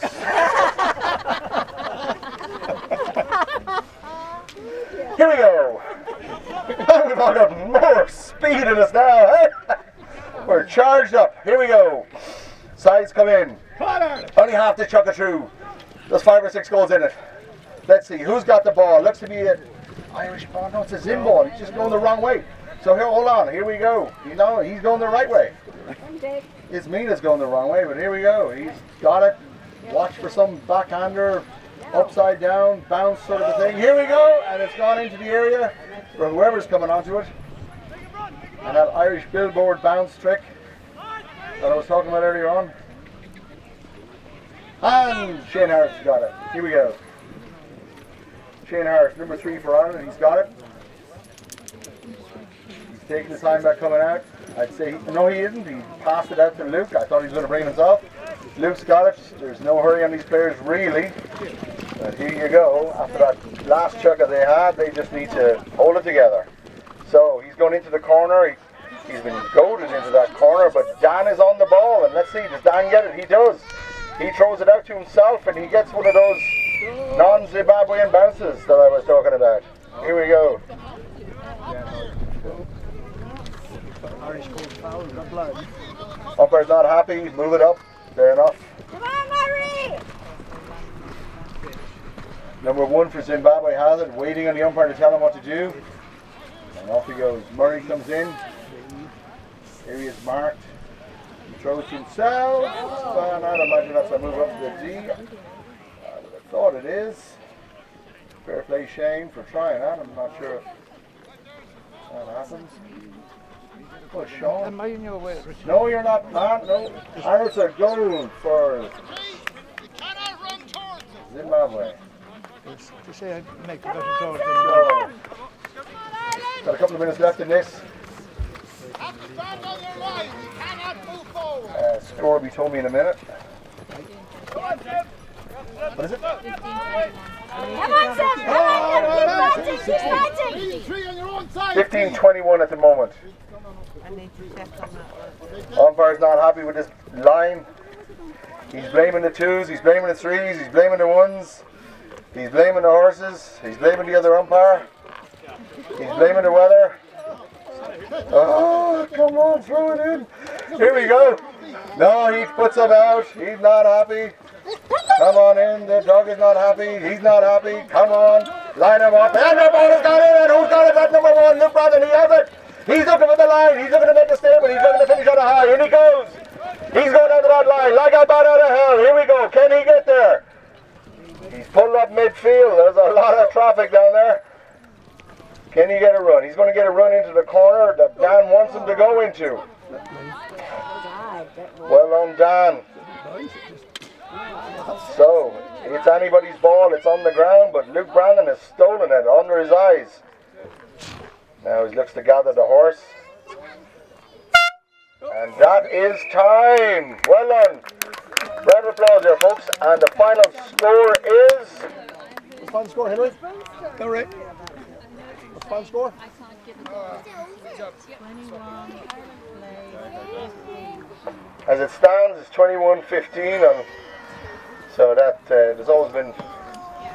Here we go. We've all got more speed in us now, eh? We're charged up. Here we go. Sides come in. Only half the chucker through. There's 5 or 6 goals in it. Let's see, who's got the ball? Looks to be an Irish ball. No, it's a Zim ball. He's just going the wrong way. So here, hold on. Here we go. You know, he's going the right way. It's me that's going the wrong way, but here we go. He's got it. Watch for some backhander, upside down, bounce sort of a thing. Here we go, and it's gone into the area for whoever's coming onto it. And that Irish billboard bounce trick that I was talking about earlier on. And Shane Harris got it. Here we go. Shane Harris, number 3 for Ireland. He's got it. He's taking his time back coming out. I'd say, no he didn't. He passed it out to Luke. I thought he was going to bring himself. Luke's got it. There's no hurry on these players really. But here you go. After that last chucker they had, they just need to hold it together. So he's going into the corner. He's been goaded into that corner, but Dan is on the ball. And let's see, does Dan get it? He does. He throws it out to himself and he gets one of those non-Zimbabwean bounces that I was talking about. Here we go. Umpire's not happy, move it up. Fair enough. Come on, Murray! Number 1 for Zimbabwe has it, waiting on the umpire to tell him what to do. And off he goes. Murray comes in. Here he is marked. He throws to himself. And I'd imagine that's a move up to the D. I thought it is. Fair play, Shane, for trying that. I'm not sure if that happens. Oh, Sean. Am I in your way? No, you're not, man. No. And it's a goal for Zimbabwe. To say I make a better throw than Got a couple of minutes left in this. Score will be told me in a minute. What is it? Come on, Sam! Keep fighting! 15-21 at the moment. Umpire's not happy with this line. He's blaming the 2s, he's blaming the 3s, he's blaming the 1s. He's blaming the horses. He's blaming the other umpire. He's blaming the weather. Oh, come on, throw it in. Here we go. No, he puts it out. He's not happy. Come on in. The dog is not happy. He's not happy. Come on. Line him up. And the ball has got in. And who's got it? That's number 1. Luke Brandon. He has it. He's looking for the line. He's looking to make the statement. He's looking to finish on a high. In he goes. He's going down to that line like a bat out of hell. Here we go. Can he get there? He's pulled up midfield. There's a lot of traffic down there. Can he get a run? He's going to get a run into the corner that Dan wants him to go into. Well done, Dan. So, it's anybody's ball. It's on the ground, but Luke Brandon has stolen it under his eyes. Now he looks to gather the horse. And that is time. Well done. Round of applause there, folks. And the final score is... What's the final score, Henry? All right. What's the final score? As it stands, it's 21-15. So that there's always been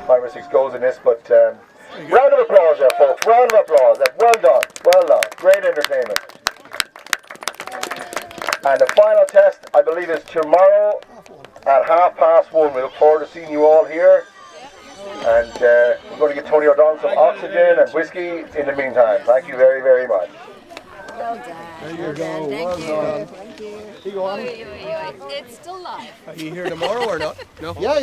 5 or 6 goals in this, but round of applause there, folks. Round of applause. Well done. Well done. Great entertainment. And the final test, I believe, is tomorrow at 1:30. We look forward to seeing you all here. And we're going to get Tony O'Donnell some oxygen and whiskey in the meantime. Thank you very, very much. Well done. There you go. Well done. Thank you. You go on. It's still live. Are you here tomorrow or not? No. Yeah.